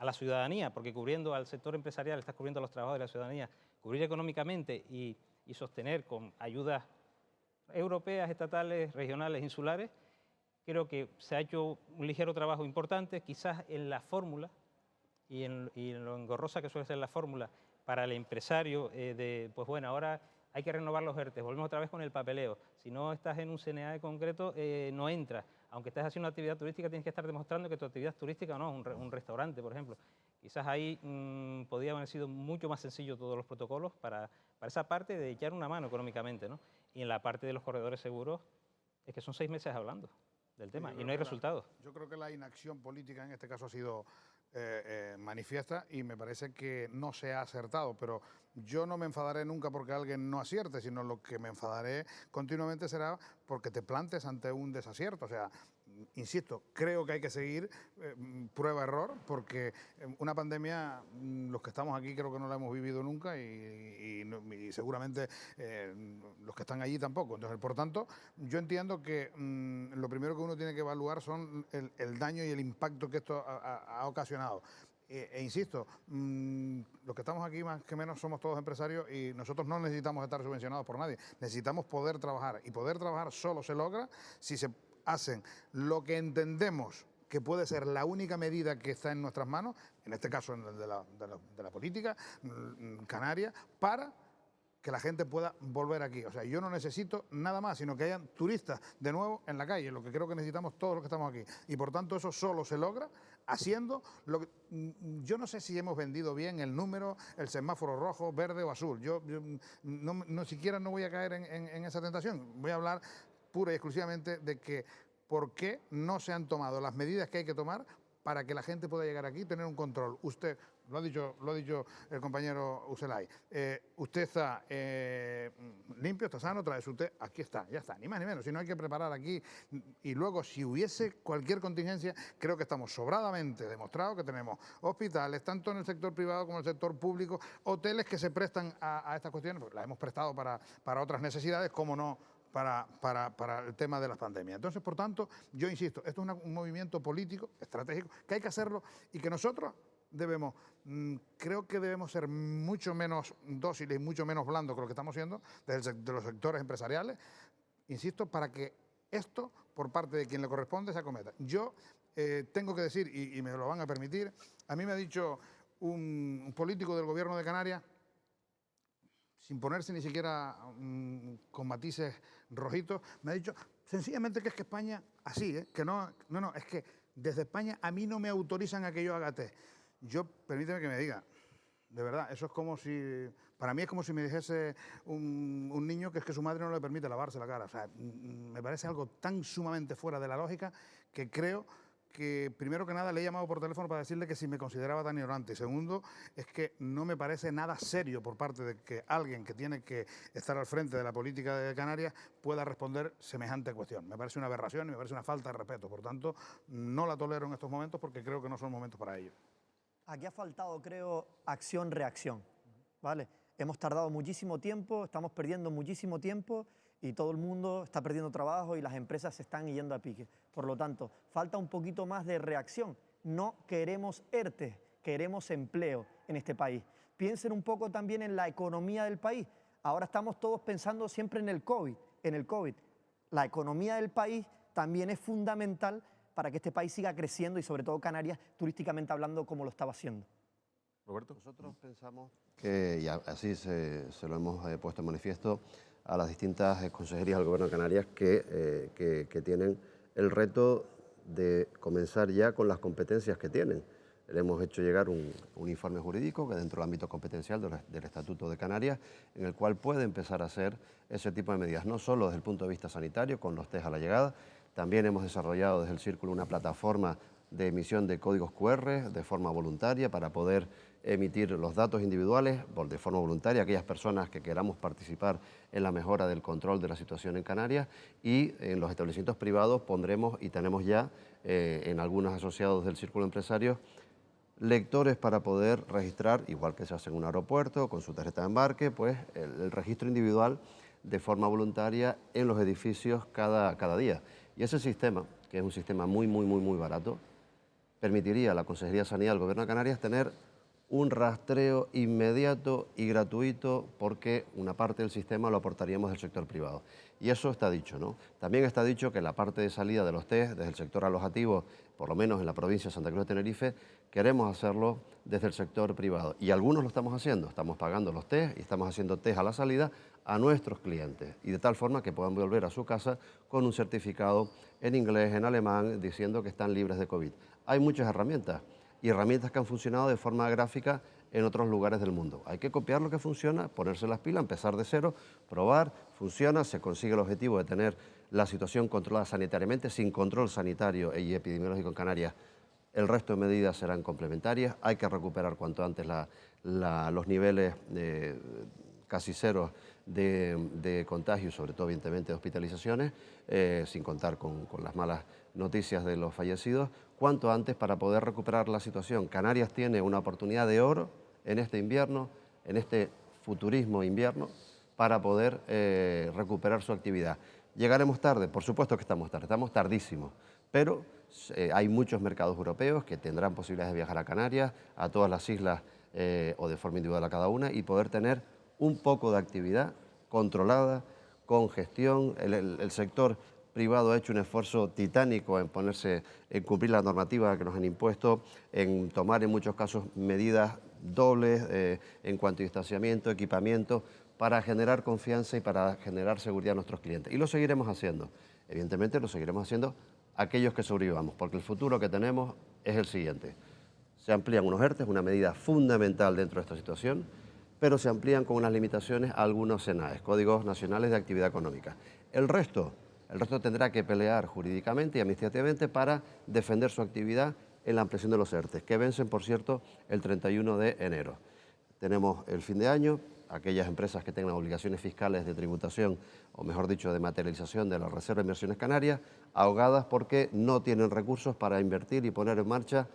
la ciudadanía, porque cubriendo al sector empresarial estás cubriendo a los trabajadores de la ciudadanía, cubrir económicamente y sostener con ayudas europeas, estatales, regionales, insulares, creo que se ha hecho un ligero trabajo importante, quizás en la fórmula y en lo engorrosa que suele ser la fórmula para el empresario pues bueno, ahora hay que renovar los ERTE, volvemos otra vez con el papeleo. Si no estás en un CNA concreto, no entras. Aunque estés haciendo una actividad turística, tienes que estar demostrando que tu actividad turística no es un restaurante, por ejemplo. Quizás ahí podría haber sido mucho más sencillo todos los protocolos para esa parte de echar una mano económicamente, ¿no? Y en la parte de los corredores seguros, es que son 6 meses hablando del tema y no hay resultados. Yo creo que la inacción política en este caso ha sido manifiesta y me parece que no se ha acertado, pero yo no me enfadaré nunca porque alguien no acierte, sino lo que me enfadaré continuamente será porque te plantes ante un desacierto. O sea, insisto, creo que hay que seguir prueba-error porque una pandemia, los que estamos aquí creo que no la hemos vivido nunca y seguramente los que están allí tampoco. Entonces, por tanto, yo entiendo que lo primero que uno tiene que evaluar son el daño y el impacto que esto ha ocasionado. Insisto, los que estamos aquí más que menos somos todos empresarios y nosotros no necesitamos estar subvencionados por nadie, necesitamos poder trabajar y poder trabajar solo se logra si se hacen lo que entendemos que puede ser la única medida que está en nuestras manos, en este caso de la política canaria, para que la gente pueda volver aquí. O sea, yo no necesito nada más, sino que hayan turistas de nuevo en la calle, lo que creo que necesitamos todos los que estamos aquí. Y por tanto eso solo se logra haciendo lo que... Yo no sé si hemos vendido bien el número, el semáforo rojo, verde o azul. Yo no siquiera no voy a caer en esa tentación. Voy a hablar pura y exclusivamente de que por qué no se han tomado las medidas que hay que tomar para que la gente pueda llegar aquí y tener un control. Usted, lo ha dicho el compañero Ucelay, usted está limpio, está sano, trae su té, aquí está, ya está, ni más ni menos. Si no hay que preparar aquí y luego si hubiese cualquier contingencia, creo que estamos sobradamente demostrados que tenemos hospitales, tanto en el sector privado como en el sector público, hoteles que se prestan a estas cuestiones, pues las hemos prestado para otras necesidades, como no para el tema de las pandemias. Entonces, por tanto, yo insisto, esto es un movimiento político, estratégico, que hay que hacerlo y que nosotros creo que debemos ser mucho menos dóciles y mucho menos blandos con lo que estamos haciendo de los sectores empresariales, insisto, para que esto, por parte de quien le corresponde, se acometa. Yo tengo que decir, y me lo van a permitir, a mí me ha dicho un político del gobierno de Canarias, sin ponerse ni siquiera con matices rojitos, me ha dicho sencillamente que es que España, así, que no, es que desde España a mí no me autorizan a que yo haga té. Yo, permíteme que me diga, de verdad, eso es como si, para mí es como si me dijese un niño que es que su madre no le permite lavarse la cara. O sea, me parece algo tan sumamente fuera de la lógica que creo que primero que nada le he llamado por teléfono para decirle que si me consideraba tan ignorante. Y segundo, es que no me parece nada serio por parte de que alguien que tiene que estar al frente de la política de Canarias pueda responder semejante cuestión. Me parece una aberración y me parece una falta de respeto. Por tanto, no la tolero en estos momentos porque creo que no son momentos para ello. Aquí ha faltado, creo, acción-reacción, ¿vale? Hemos tardado muchísimo tiempo, estamos perdiendo muchísimo tiempo y todo el mundo está perdiendo trabajo y las empresas se están yendo a pique. Por lo tanto, falta un poquito más de reacción. No queremos ERTE, queremos empleo en este país. Piensen un poco también en la economía del país. Ahora estamos todos pensando siempre en el COVID. La economía del país también es fundamental para que este país siga creciendo y sobre todo Canarias, turísticamente hablando, como lo estaba haciendo. Roberto. Nosotros pensamos que, y así se lo hemos puesto en manifiesto a las distintas consejerías del Gobierno de Canarias que tienen el reto de comenzar ya con las competencias que tienen. Le hemos hecho llegar un informe jurídico que dentro del ámbito competencial del Estatuto de Canarias, en el cual puede empezar a hacer ese tipo de medidas, no solo desde el punto de vista sanitario, con los test a la llegada, también hemos desarrollado desde el Círculo una plataforma de emisión de códigos QR de forma voluntaria para poder emitir los datos individuales de forma voluntaria a aquellas personas que queramos participar en la mejora del control de la situación en Canarias, y en los establecimientos privados pondremos, y tenemos ya en algunos asociados del Círculo de Empresarios, lectores para poder registrar, igual que se hace en un aeropuerto, con su tarjeta de embarque, pues el registro individual de forma voluntaria en los edificios cada día. Y ese sistema, que es un sistema muy barato, permitiría a la Consejería de Sanidad del Gobierno de Canarias tener un rastreo inmediato y gratuito, porque una parte del sistema lo aportaríamos del sector privado. Y eso está dicho, ¿no? También está dicho que la parte de salida de los test desde el sector alojativo, por lo menos en la provincia de Santa Cruz de Tenerife, queremos hacerlo desde el sector privado. Y algunos lo estamos haciendo, estamos pagando los test y estamos haciendo test a la salida a nuestros clientes, y de tal forma que puedan volver a su casa con un certificado en inglés, en alemán, diciendo que están libres de COVID. Hay muchas herramientas, y herramientas que han funcionado de forma gráfica en otros lugares del mundo. Hay que copiar lo que funciona, ponerse las pilas, empezar de cero, probar, funciona, se consigue el objetivo de tener la situación controlada sanitariamente. Sin control sanitario y epidemiológico en Canarias, el resto de medidas serán complementarias. Hay que recuperar cuanto antes los niveles casi cero de contagio, sobre todo evidentemente de hospitalizaciones, sin contar con las malas noticias de los fallecidos, cuanto antes, para poder recuperar la situación. Canarias tiene una oportunidad de oro en este invierno, en este futurismo invierno, para poder recuperar su actividad. ¿Llegaremos tarde? Por supuesto que estamos tarde, estamos tardísimos, pero hay muchos mercados europeos que tendrán posibilidades de viajar a Canarias, a todas las islas o de forma individual a cada una, y poder tener un poco de actividad controlada, con gestión. El sector privado ha hecho un esfuerzo titánico en cumplir la normativa que nos han impuesto, en tomar en muchos casos medidas dobles en cuanto a distanciamiento, equipamiento, para generar confianza y para generar seguridad a nuestros clientes. Y lo seguiremos haciendo. Evidentemente lo seguiremos haciendo aquellos que sobrevivamos, porque el futuro que tenemos es el siguiente. Se amplían unos ERTE, una medida fundamental dentro de esta situación, pero se amplían con unas limitaciones a algunos CNAEs, Códigos Nacionales de Actividad Económica. El resto tendrá que pelear jurídicamente y administrativamente para defender su actividad en la ampliación de los ERTE, que vencen, por cierto, el 31 de enero. Tenemos el fin de año, aquellas empresas que tengan obligaciones fiscales de tributación, o mejor dicho, de materialización de la Reserva de Inversiones Canarias, ahogadas porque no tienen recursos para invertir y poner en marcha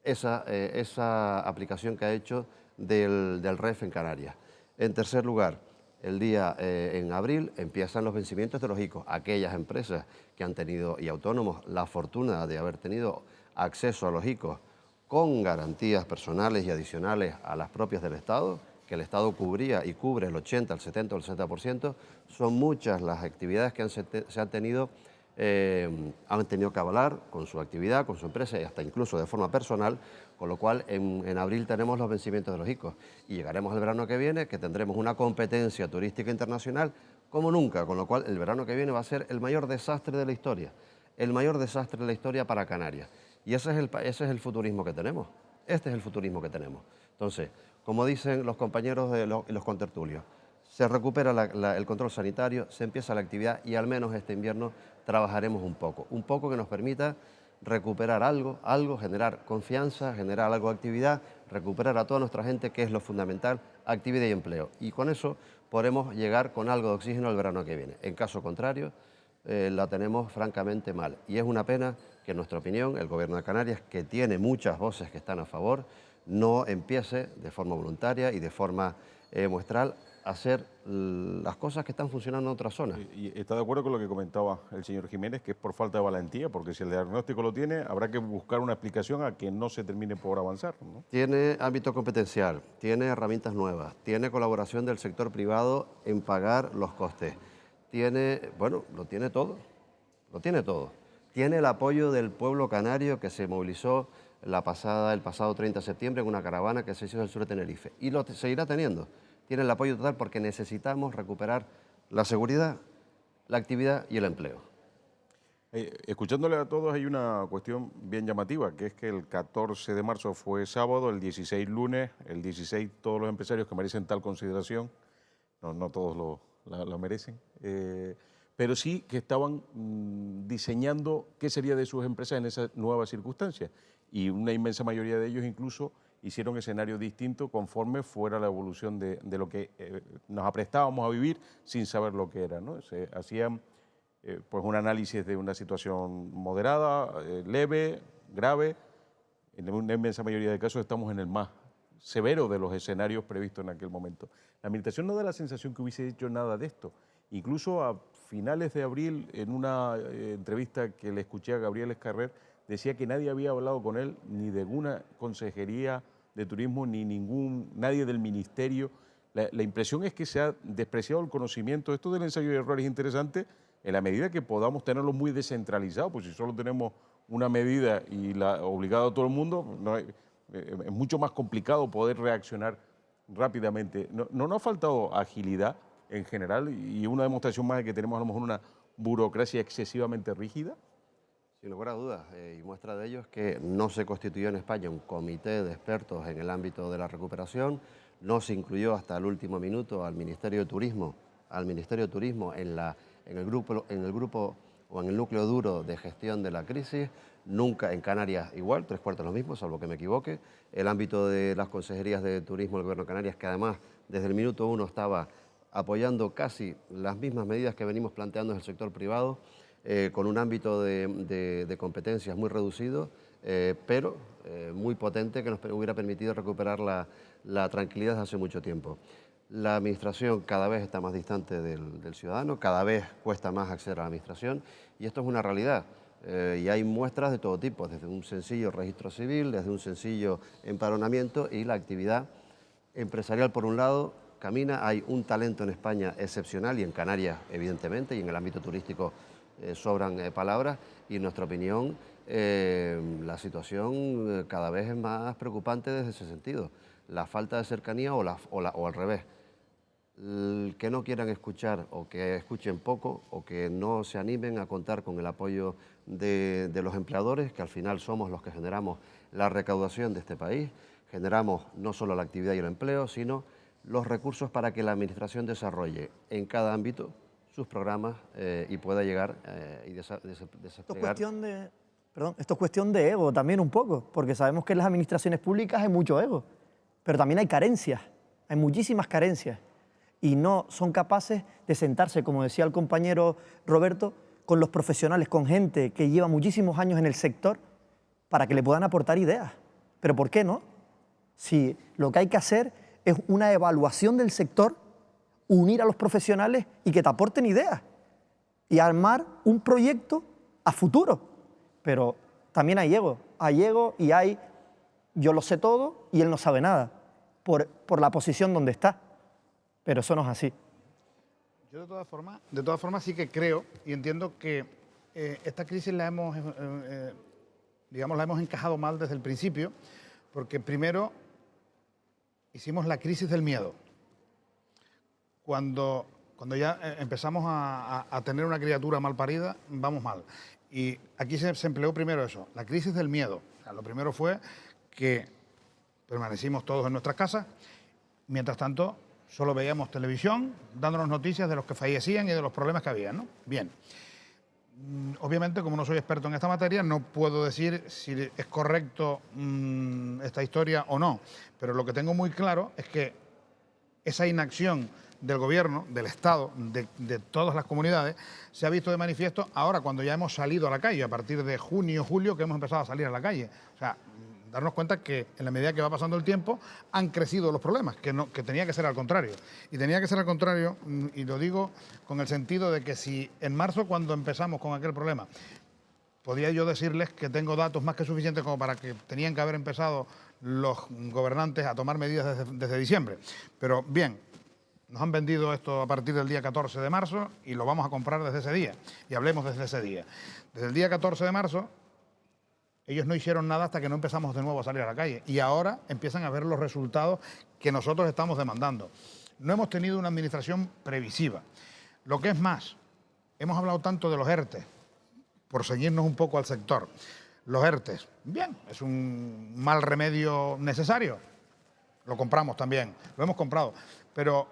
esa aplicación que ha hecho del REF en Canarias. En tercer lugar, en abril empiezan los vencimientos de los ICO. Aquellas empresas que han tenido, y autónomos, la fortuna de haber tenido acceso a los ICO con garantías personales y adicionales a las propias del Estado, que el Estado cubría y cubre el 80, el 70 o el 60%, son muchas las actividades que han tenido que avalar con su actividad, con su empresa y hasta incluso de forma personal, con lo cual en abril tenemos los vencimientos de los ICOs y llegaremos al verano que viene, que tendremos una competencia turística internacional como nunca, con lo cual el verano que viene va a ser el mayor desastre de la historia, para Canarias. Y ese es el futurismo que tenemos, este es el futurismo que tenemos. Entonces, como dicen los compañeros de los contertulios, se recupera el control sanitario, se empieza la actividad y al menos este invierno trabajaremos un poco que nos permita recuperar algo, generar confianza, generar algo de actividad, recuperar a toda nuestra gente, que es lo fundamental, actividad y empleo. Y con eso podremos llegar con algo de oxígeno al verano que viene. En caso contrario, la tenemos francamente mal. Y es una pena que, en nuestra opinión, el Gobierno de Canarias, que tiene muchas voces que están a favor, no empiece de forma voluntaria y de forma muestral, hacer las cosas que están funcionando en otras zonas. ¿Y está de acuerdo con lo que comentaba el señor Jiménez, que es por falta de valentía? Porque si el diagnóstico lo tiene, habrá que buscar una explicación a que no se termine por avanzar, ¿no? Tiene ámbito competencial, tiene herramientas nuevas, tiene colaboración del sector privado en pagar los costes, tiene, bueno, lo tiene todo, lo tiene todo. Tiene el apoyo del pueblo canario que se movilizó el pasado 30 de septiembre en una caravana que se hizo en el sur de Tenerife, y lo seguirá teniendo. Tiene el apoyo total porque necesitamos recuperar la seguridad, la actividad y el empleo. Escuchándole a todos hay una cuestión bien llamativa, que es que el 14 de marzo fue sábado, el 16 lunes, el 16 todos los empresarios que merecen tal consideración, no todos lo merecen, pero sí que estaban diseñando qué sería de sus empresas en esas nuevas circunstancias, y una inmensa mayoría de ellos incluso hicieron escenarios distintos conforme fuera la evolución de lo que nos aprestábamos a vivir sin saber lo que era, ¿no? Se hacían pues un análisis de una situación moderada, leve, grave. En una inmensa mayoría de casos estamos en el más severo de los escenarios previstos en aquel momento. La Administración no da la sensación que hubiese hecho nada de esto. Incluso a finales de abril, en una entrevista que le escuché a Gabriel Escarrer, decía que nadie había hablado con él, ni de una consejería de turismo, ni nadie del ministerio. La impresión es que se ha despreciado el conocimiento. Esto del ensayo de errores es interesante en la medida que podamos tenerlo muy descentralizado, pues si solo tenemos una medida y la obligada a todo el mundo, es mucho más complicado poder reaccionar rápidamente. No nos ha faltado agilidad en general, y una demostración más de que tenemos a lo mejor una burocracia excesivamente rígida. Sin lugar a dudas, y muestra de ello es que no se constituyó en España un comité de expertos en el ámbito de la recuperación, no se incluyó hasta el último minuto al Ministerio de Turismo, en el grupo o en el núcleo duro de gestión de la crisis. Nunca en Canarias igual, 3/4 lo mismo, salvo que me equivoque. El ámbito de las consejerías de turismo del Gobierno de Canarias, que además desde el minuto 1 estaba apoyando casi las mismas medidas que venimos planteando en el sector privado, con un ámbito de competencias muy reducido, pero muy potente, que nos hubiera permitido recuperar la tranquilidad desde hace mucho tiempo. La Administración cada vez está más distante del ciudadano, cada vez cuesta más acceder a la Administración, y esto es una realidad. Y hay muestras de todo tipo, desde un sencillo registro civil, desde un sencillo empadronamiento, y la actividad empresarial, por un lado, camina. Hay un talento en España excepcional, y en Canarias, evidentemente, y en el ámbito turístico sobran palabras, y en nuestra opinión la situación cada vez es más preocupante desde ese sentido. La falta de cercanía o al revés. El que no quieran escuchar, o que escuchen poco, o que no se animen a contar con el apoyo de los empleadores, que al final somos los que generamos la recaudación de este país, generamos no solo la actividad y el empleo, sino los recursos para que la Administración desarrolle en cada ámbito sus programas y pueda llegar y desplegar. Esto es cuestión de ego también un poco, porque sabemos que en las administraciones públicas hay mucho ego, pero también hay carencias, hay muchísimas carencias, y no son capaces de sentarse, como decía el compañero Roberto, con los profesionales, con gente que lleva muchísimos años en el sector, para que le puedan aportar ideas. ¿Pero por qué no? Si lo que hay que hacer es una evaluación del sector, unir a los profesionales y que te aporten ideas, y armar un proyecto a futuro. Pero también hay ego y hay yo lo sé todo y él no sabe nada, por la posición donde está. Pero eso no es así. Yo de todas formas sí que creo y entiendo que esta crisis la hemos encajado mal desde el principio, porque primero hicimos la crisis del miedo. Cuando ya empezamos a tener una criatura mal parida, vamos mal. Y aquí se empleó primero eso, la crisis del miedo. O sea, lo primero fue que permanecimos todos en nuestras casas, mientras tanto solo veíamos televisión, dándonos noticias de los que fallecían y de los problemas que había, ¿no? Bien. Obviamente, como no soy experto en esta materia, no puedo decir si es correcto esta historia o no, pero lo que tengo muy claro es que esa inacción del Gobierno, del Estado, de todas las comunidades, se ha visto de manifiesto ahora cuando ya hemos salido a la calle, a partir de junio, julio, que hemos empezado a salir a la calle. O sea, darnos cuenta que en la medida que va pasando el tiempo han crecido los problemas, que tenía que ser al contrario. Y tenía que ser al contrario, y lo digo con el sentido de que si en marzo, cuando empezamos con aquel problema, podía yo decirles que tengo datos más que suficientes como para que tenían que haber empezado los gobernantes a tomar medidas desde diciembre. Pero bien, nos han vendido esto a partir del día 14 de marzo y lo vamos a comprar desde ese día. Y hablemos desde ese día. Desde el día 14 de marzo, ellos no hicieron nada hasta que no empezamos de nuevo a salir a la calle. Y ahora empiezan a ver los resultados que nosotros estamos demandando. No hemos tenido una administración previsiva. Lo que es más, hemos hablado tanto de los ERTE, por ceñirnos un poco al sector. Los ERTE, bien, es un mal remedio necesario. Lo compramos también, lo hemos comprado. Pero,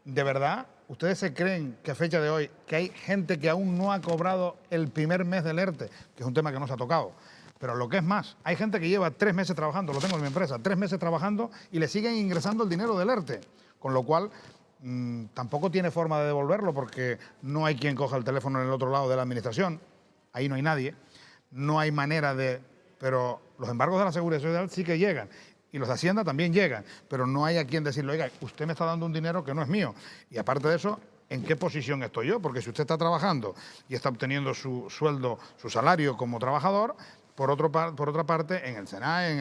¿de verdad ustedes se creen que a fecha de hoy que hay gente que aún no ha cobrado el primer mes del ERTE, que es un tema que no se ha tocado? Pero lo que es más, hay gente que lleva 3 meses trabajando, lo tengo en mi empresa, 3 meses trabajando y le siguen ingresando el dinero del ERTE. Con lo cual, tampoco tiene forma de devolverlo porque no hay quien coja el teléfono en el otro lado de la administración. Ahí no hay nadie. No hay manera de... Pero los embargos de la Seguridad Social sí que llegan. Y los de Hacienda también llegan. Pero no hay a quien decirle, oiga, usted me está dando un dinero que no es mío. Y aparte de eso, ¿en qué posición estoy yo? Porque si usted está trabajando y está obteniendo su sueldo, su salario como trabajador, por otra parte, en el SENAE, en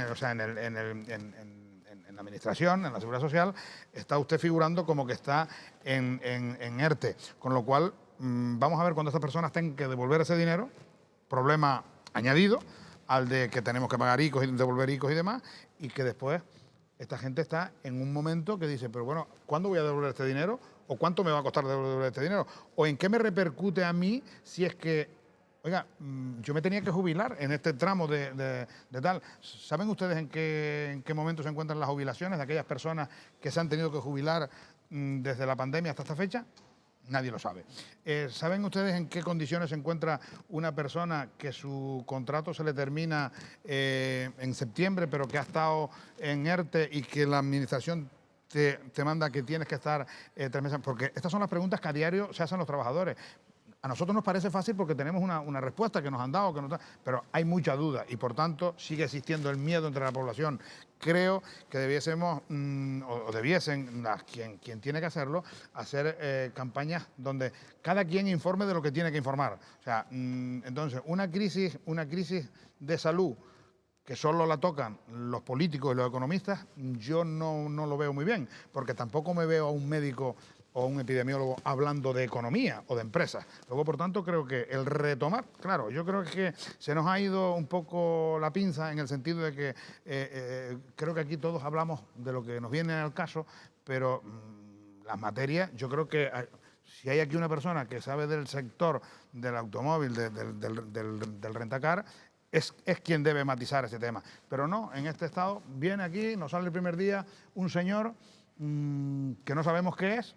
la administración, en la Seguridad Social, está usted figurando como que está en ERTE. Con lo cual, vamos a ver cuando estas personas tengan que devolver ese dinero, problema añadido al de que tenemos que pagar ICOs y devolver ICOs y demás, y que después esta gente está en un momento que dice, pero bueno, ¿cuándo voy a devolver este dinero? ¿O cuánto me va a costar devolver este dinero? ¿O en qué me repercute a mí si es que, oiga, yo me tenía que jubilar en este tramo de tal? ¿Saben ustedes en qué momento se encuentran las jubilaciones de aquellas personas que se han tenido que jubilar desde la pandemia hasta esta fecha? Nadie lo sabe. ¿Saben ustedes en qué condiciones se encuentra una persona que su contrato se le termina en septiembre, pero que ha estado en ERTE y que la administración te manda que tienes que estar 3 meses? Porque estas son las preguntas que a diario se hacen los trabajadores. A nosotros nos parece fácil porque tenemos una respuesta que nos han dado, pero hay mucha duda y por tanto sigue existiendo el miedo entre la población. Creo que debiesen, quien tiene que hacerlo, hacer campañas donde cada quien informe de lo que tiene que informar. O sea, entonces, una crisis de salud que solo la tocan los políticos y los economistas, yo no lo veo muy bien, porque tampoco me veo a un médico o un epidemiólogo hablando de economía o de empresas. Luego, por tanto, creo que el retomar, claro, yo creo que se nos ha ido un poco la pinza en el sentido de que creo que aquí todos hablamos de lo que nos viene al caso, pero las materias, yo creo que si hay aquí una persona que sabe del sector del automóvil, del rentacar, es quien debe matizar ese tema. Pero no, en este estado viene aquí, nos sale el primer día un señor que no sabemos qué es,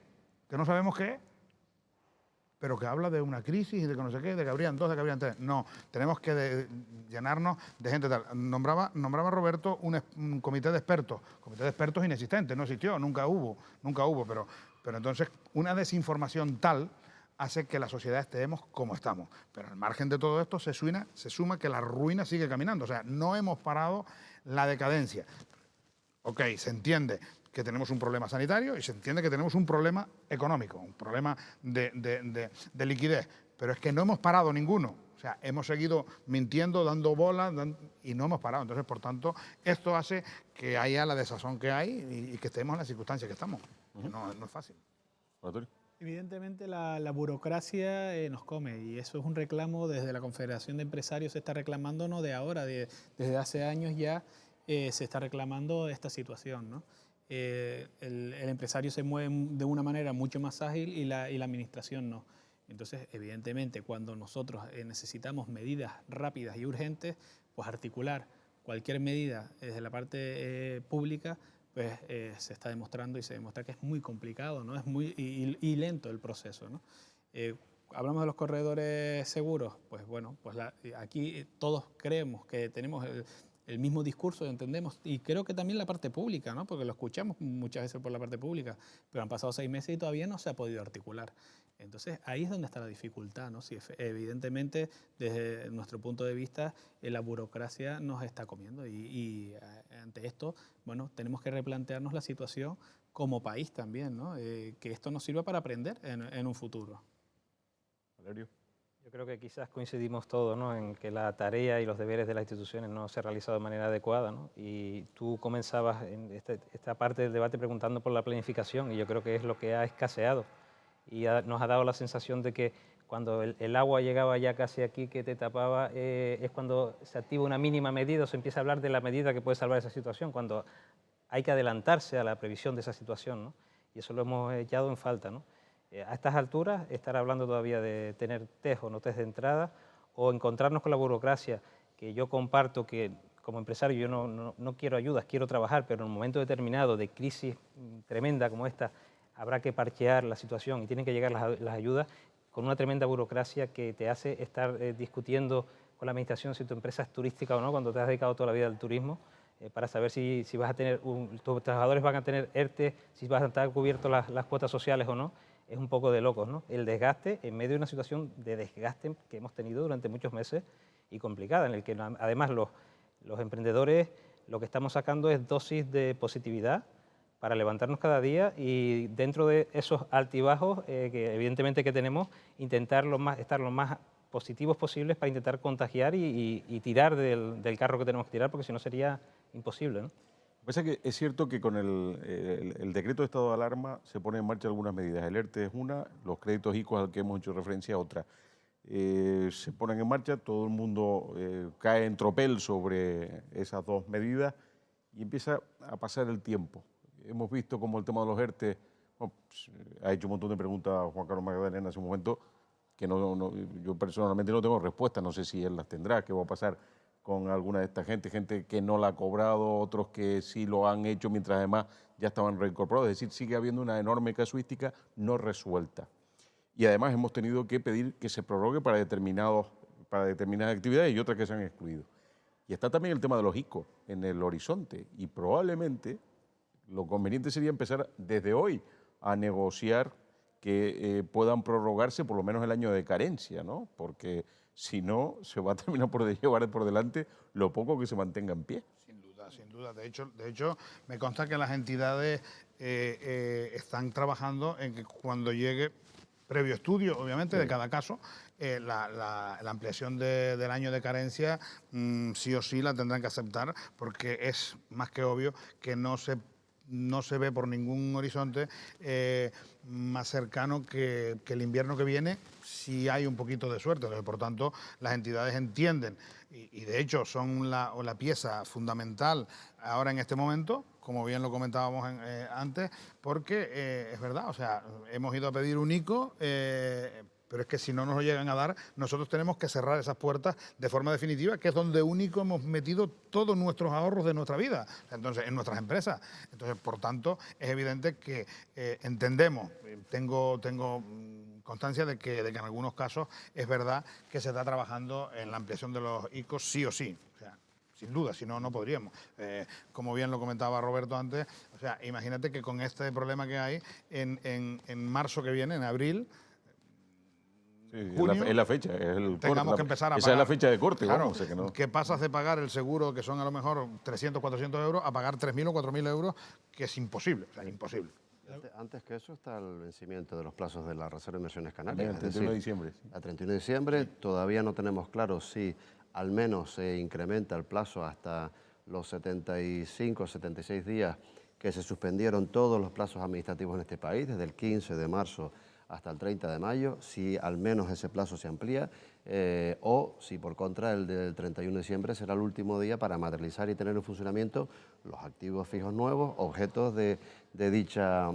pero que habla de una crisis y de que no sé qué, de que habrían 2, de que habrían 3. No, tenemos que llenarnos de gente tal. Nombraba Roberto un comité de expertos. Comité de expertos inexistente, no existió, nunca hubo, pero entonces una desinformación tal hace que la sociedad estemos como estamos. Pero al margen de todo esto se suma que la ruina sigue caminando. O sea, no hemos parado la decadencia. Ok, se entiende que tenemos un problema sanitario y se entiende que tenemos un problema económico, un problema de liquidez, pero es que no hemos parado ninguno. O sea, hemos seguido mintiendo, dando bolas y no hemos parado. Entonces, por tanto, esto hace que haya la desazón que hay y que estemos en las circunstancias que estamos. No es fácil. Evidentemente la burocracia nos come y eso es un reclamo desde la Confederación de Empresarios, se está reclamando no de ahora, desde hace años ya se está reclamando esta situación, ¿no? El empresario se mueve de una manera mucho más ágil y la administración no. Entonces, evidentemente, cuando nosotros necesitamos medidas rápidas y urgentes, pues articular cualquier medida desde la parte pública, pues se está demostrando y se demuestra que es muy complicado, ¿no? Es muy y lento el proceso, ¿no? Hablamos de los corredores seguros, pues bueno, pues aquí todos creemos que tenemos el mismo discurso, entendemos, y creo que también la parte pública, ¿no? Porque lo escuchamos muchas veces por la parte pública, pero han pasado 6 meses y todavía no se ha podido articular. Entonces, ahí es donde está la dificultad, ¿no? Si evidentemente, desde nuestro punto de vista, la burocracia nos está comiendo ante esto, bueno, tenemos que replantearnos la situación como país también, ¿no? Que esto nos sirva para aprender en un futuro. Valerio. Yo creo que quizás coincidimos todos, ¿no?, en que la tarea y los deberes de las instituciones no se han realizado de manera adecuada, ¿no? Y tú comenzabas en esta parte del debate preguntando por la planificación, y yo creo que es lo que ha escaseado. Y nos ha dado la sensación de que cuando el agua llegaba ya casi aquí, que te tapaba, es cuando se activa una mínima medida o se empieza a hablar de la medida que puede salvar esa situación, cuando hay que adelantarse a la previsión de esa situación, ¿no? Y eso lo hemos echado en falta, ¿no? A estas alturas, estar hablando todavía de tener test o no test de entrada, o encontrarnos con la burocracia, que yo comparto que como empresario yo no quiero ayudas, quiero trabajar, pero en un momento determinado de crisis tremenda como esta, habrá que parchear la situación y tienen que llegar las ayudas, con una tremenda burocracia que te hace estar discutiendo con la administración si tu empresa es turística o no, cuando te has dedicado toda la vida al turismo, para saber si vas a tener tus trabajadores van a tener ERTE, si vas a estar cubiertos las cuotas sociales o no. Es un poco de locos, ¿no? El desgaste en medio de una situación de desgaste que hemos tenido durante muchos meses y complicada, en el que además los emprendedores lo que estamos sacando es dosis de positividad para levantarnos cada día y dentro de esos altibajos que evidentemente que tenemos, intentar estar lo más positivos posibles para intentar contagiar y tirar del carro que tenemos que tirar, porque si no sería imposible, ¿no? Lo que pasa es que es cierto que con el decreto de estado de alarma se ponen en marcha algunas medidas. El ERTE es una, los créditos ICO al que hemos hecho referencia otra. Se ponen en marcha, todo el mundo cae en tropel sobre esas dos medidas y empieza a pasar el tiempo. Hemos visto como el tema de los ERTE, bueno, pues, ha hecho un montón de preguntas a Juan Carlos Magdalena hace un momento, que yo personalmente no tengo respuesta, no sé si él las tendrá, qué va a pasar con alguna de esta gente que no la ha cobrado, otros que sí lo han hecho mientras además ya estaban reincorporados, es decir, sigue habiendo una enorme casuística no resuelta. Y además hemos tenido que pedir que se prorrogue para determinadas actividades y otras que se han excluido. Y está también el tema de los ICO en el horizonte y probablemente lo conveniente sería empezar desde hoy a negociar que puedan prorrogarse por lo menos el año de carencia, ¿no? Porque si no, se va a terminar por llevar por delante lo poco que se mantenga en pie. Sin duda, sin duda. De hecho, me consta que las entidades están trabajando en que cuando llegue, previo estudio, obviamente, de cada caso, la ampliación del año de carencia sí o sí la tendrán que aceptar, porque es más que obvio que no se ve por ningún horizonte más cercano que el invierno que viene, si hay un poquito de suerte. Entonces, por tanto, las entidades entienden y de hecho son la pieza fundamental ahora en este momento, como bien lo comentábamos antes, porque es verdad, o sea, hemos ido a pedir un ICO, pero es que si no nos lo llegan a dar, nosotros tenemos que cerrar esas puertas de forma definitiva, que es donde único hemos metido todos nuestros ahorros de nuestra vida, entonces en nuestras empresas. Entonces, por tanto, es evidente que entendemos, tengo constancia de que en algunos casos es verdad que se está trabajando en la ampliación de los ICOs sí o sí. O sea, sin duda, si no, no podríamos. Como bien lo comentaba Roberto antes, o sea, imagínate que con este problema que hay en marzo que viene, en abril, junio, es la fecha, es el tengamos corte, que empezar a esa pagar. es la fecha de corte, Claro, vamos, o sea que no. que pasas de pagar el seguro, que son a lo mejor 300, 400 euros, a pagar 3.000 o 4.000 euros, que es imposible, o sea, imposible. Antes que eso está el vencimiento de los plazos de la Reserva de Inversiones Canarias. El 31 de diciembre. A 31 de diciembre todavía no tenemos claro si al menos se incrementa el plazo hasta los 75, 76 días que se suspendieron todos los plazos administrativos en este país, desde el 15 de marzo hasta el 30 de mayo, si al menos ese plazo se amplía, o si por contra el del 31 de diciembre será el último día para materializar y tener en funcionamiento los activos fijos nuevos, objetos de dicha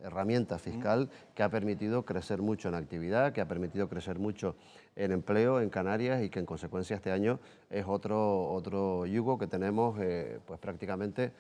herramienta fiscal que ha permitido crecer mucho en actividad, que ha permitido crecer mucho en empleo en Canarias y que en consecuencia este año es otro yugo que tenemos pues prácticamente.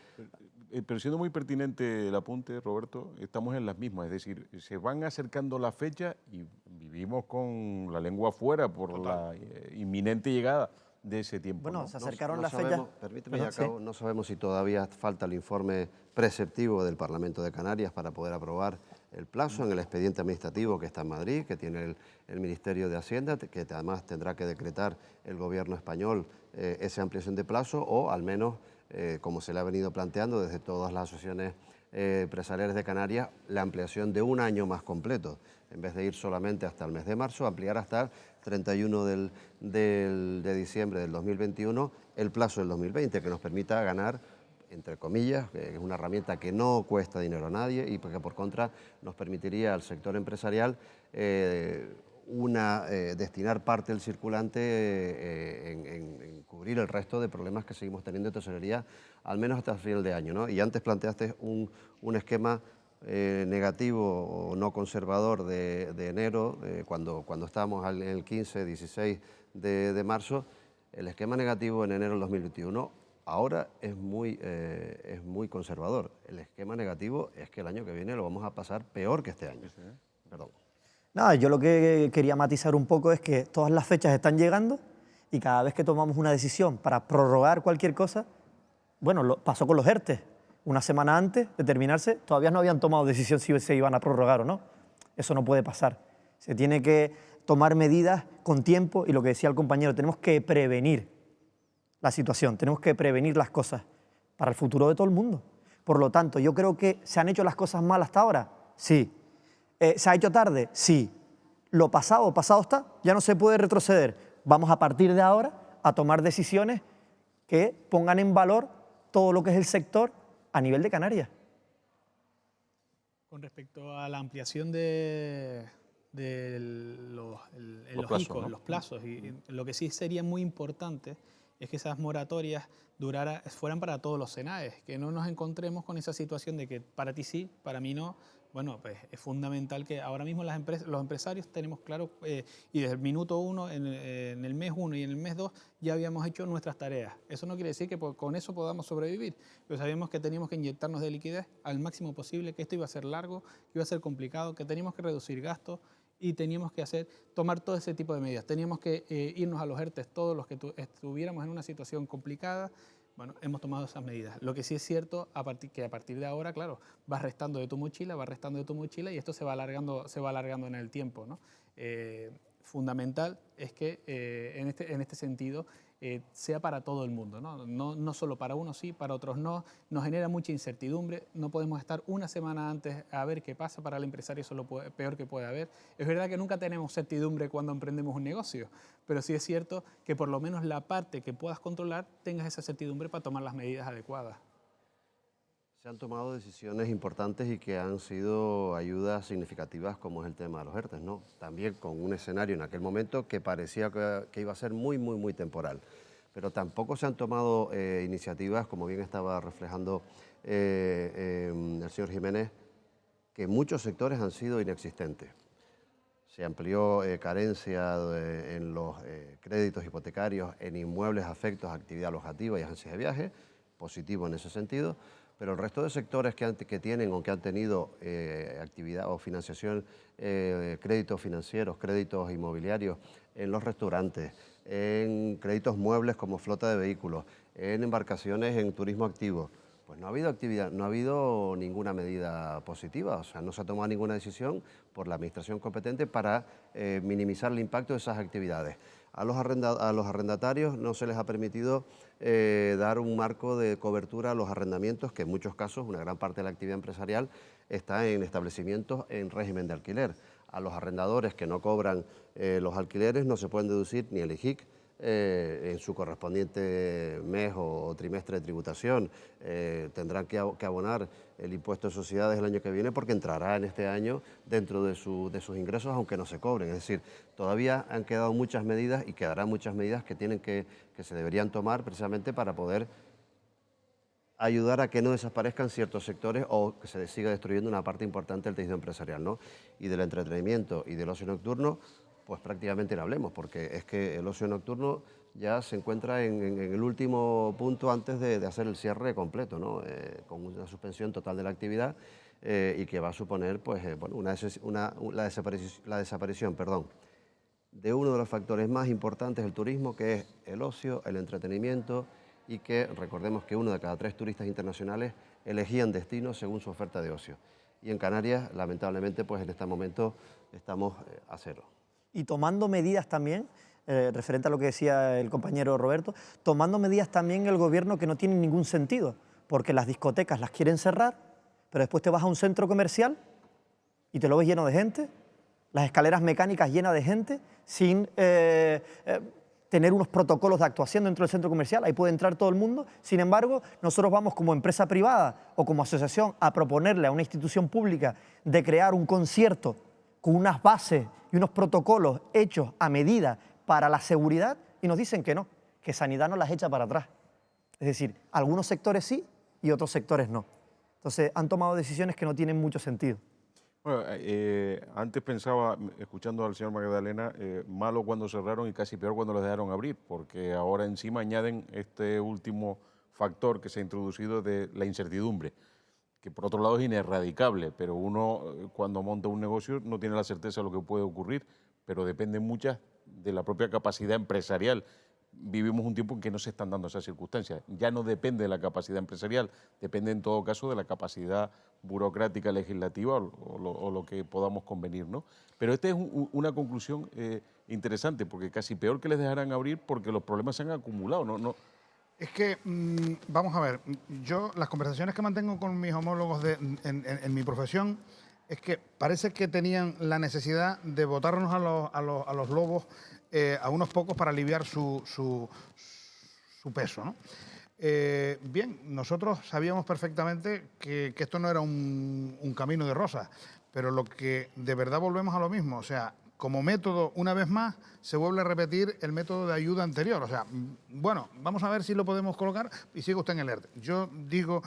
Pero siendo muy pertinente el apunte, Roberto, estamos en las mismas, es decir, se van acercando las fechas y vivimos con la lengua afuera por la inminente llegada de ese tiempo. Bueno, ¿no? se acercaron las sabemos, fechas. permíteme, Perdón, ya acabo, sí. no sabemos si todavía falta el informe preceptivo del Parlamento de Canarias para poder aprobar el plazo en el expediente administrativo que está en Madrid, que tiene el Ministerio de Hacienda, que además tendrá que decretar el gobierno español esa ampliación de plazo, o al menos, como se le ha venido planteando desde todas las asociaciones empresariales de Canarias, la ampliación de un año más completo. En vez de ir solamente hasta el mes de marzo, ampliar hasta el 31 de diciembre del 2021 el plazo del 2020, que nos permita ganar, entre comillas, que es una herramienta que no cuesta dinero a nadie y que por contra nos permitiría al sector empresarial destinar parte del circulante en cubrir el resto de problemas que seguimos teniendo de tesorería, al menos hasta el final de año, ¿no? Y antes planteaste un esquema negativo o no conservador de enero, cuando estábamos en el 15, 16 de marzo. El esquema negativo en enero del 2021 ahora es muy conservador. El esquema negativo es que el año que viene lo vamos a pasar peor que este año. Perdón. Nada, yo lo que quería matizar un poco es que todas las fechas están llegando y cada vez que tomamos una decisión para prorrogar cualquier cosa, bueno, pasó con los ERTE. Una semana antes de terminarse, todavía no habían tomado decisión si se iban a prorrogar o no. Eso no puede pasar. Se tiene que tomar medidas con tiempo y lo que decía el compañero, tenemos que prevenir la situación, tenemos que prevenir las cosas para el futuro de todo el mundo. Por lo tanto, yo creo que ¿se han hecho las cosas mal hasta ahora? Sí. ¿Se ha hecho tarde? Sí. Lo pasado, pasado está, ya no se puede retroceder. Vamos a partir de ahora a tomar decisiones que pongan en valor todo lo que es el sector a nivel de Canarias. Con respecto a la ampliación de los plazos, y lo que sí sería muy importante es que esas moratorias fueran para todos los SENAES, que no nos encontremos con esa situación de que para ti sí, para mí no. Bueno, pues es fundamental que ahora mismo los empresarios tenemos claro, y desde el minuto 1, en el mes 1 y en el mes 2 ya habíamos hecho nuestras tareas. Eso no quiere decir que con eso podamos sobrevivir, pero sabíamos que teníamos que inyectarnos de liquidez al máximo posible, que esto iba a ser largo, que iba a ser complicado, que teníamos que reducir gastos y teníamos que tomar todo ese tipo de medidas. Teníamos que irnos a los ERTE, todos los que estuviéramos en una situación complicada. Bueno, hemos tomado esas medidas. Lo que sí es cierto, que a partir de ahora, claro, vas restando de tu mochila y esto se va alargando en el tiempo, ¿no? Fundamental es que en este sentido sea para todo el mundo, ¿no? No solo para unos sí, para otros no. Nos genera mucha incertidumbre, no podemos estar una semana antes a ver qué pasa. Para el empresario eso es lo peor que puede haber. Es verdad que nunca tenemos certidumbre cuando emprendemos un negocio, pero sí es cierto que por lo menos la parte que puedas controlar tengas esa certidumbre para tomar las medidas adecuadas. Se han tomado decisiones importantes y que han sido ayudas significativas, como es el tema de los ERTE, ¿no? También con un escenario en aquel momento que parecía que iba a ser muy temporal. Pero tampoco se han tomado iniciativas, como bien estaba reflejando el señor Jiménez, que muchos sectores han sido inexistentes. Se amplió carencia en los créditos hipotecarios en inmuebles afectos a actividad alojativa y agencias de viaje, positivo en ese sentido. Pero el resto de sectores que tienen o que han tenido actividad o financiación, créditos financieros, créditos inmobiliarios en los restaurantes, en créditos muebles como flota de vehículos, en embarcaciones en turismo activo, pues no ha habido actividad, no ha habido ninguna medida positiva, o sea, no se ha tomado ninguna decisión por la administración competente para minimizar el impacto de esas actividades. A los arrendatarios no se les ha permitido dar un marco de cobertura a los arrendamientos, que en muchos casos, una gran parte de la actividad empresarial está en establecimientos en régimen de alquiler. A los arrendadores que no cobran los alquileres no se pueden deducir ni el IJIC en su correspondiente mes o trimestre de tributación. Tendrán que abonar el impuesto de sociedades el año que viene porque entrará en este año dentro de sus ingresos, aunque no se cobren. Es decir, todavía han quedado muchas medidas y quedarán muchas medidas que se deberían tomar precisamente para poder ayudar a que no desaparezcan ciertos sectores o que se siga destruyendo una parte importante del tejido empresarial, ¿no? Y del entretenimiento y del ocio nocturno, pues prácticamente no hablemos, porque es que el ocio nocturno ya se encuentra en el último punto antes de hacer el cierre completo, ¿no? Con una suspensión total de la actividad y que va a suponer pues, bueno, la desaparición de uno de los factores más importantes del turismo, que es el ocio, el entretenimiento, y que recordemos que 1 de cada 3 turistas internacionales elegían destinos según su oferta de ocio. Y en Canarias, lamentablemente, pues en este momento estamos a cero. Y tomando medidas también, referente a lo que decía el compañero Roberto, tomando medidas también el gobierno que no tienen ningún sentido, porque las discotecas las quieren cerrar, pero después te vas a un centro comercial y te lo ves lleno de gente, las escaleras mecánicas llenas de gente, sin tener unos protocolos de actuación dentro del centro comercial, ahí puede entrar todo el mundo. Sin embargo, nosotros vamos como empresa privada o como asociación a proponerle a una institución pública de crear un concierto con unas bases y unos protocolos hechos a medida para la seguridad, y nos dicen que no, que Sanidad nos las echa para atrás. Es decir, algunos sectores sí y otros sectores no. Entonces, han tomado decisiones que no tienen mucho sentido. Bueno, antes pensaba, escuchando al señor Magdalena, malo cuando cerraron y casi peor cuando los dejaron abrir, porque ahora encima añaden este último factor que se ha introducido de la incertidumbre, que por otro lado es inerradicable, pero uno cuando monta un negocio no tiene la certeza de lo que puede ocurrir, pero depende muchas de la propia capacidad empresarial. Vivimos un tiempo en que no se están dando esas circunstancias. Ya no depende de la capacidad empresarial, depende en todo caso de la capacidad burocrática, legislativa o lo que podamos convenir, ¿no? Pero esta es una conclusión interesante, porque casi peor que les dejaran abrir porque los problemas se han acumulado, ¿no? Es que, vamos a ver, yo las conversaciones que mantengo con mis homólogos en mi profesión es que parece que tenían la necesidad de botarnos a los lobos a unos pocos para aliviar su peso, ¿no? Bien, nosotros sabíamos perfectamente que esto no era un camino de rosas, pero lo que de verdad volvemos a lo mismo, o sea, como método, una vez más, se vuelve a repetir el método de ayuda anterior. O sea, bueno, vamos a ver si lo podemos colocar y sigue usted en el ERTE. Yo digo,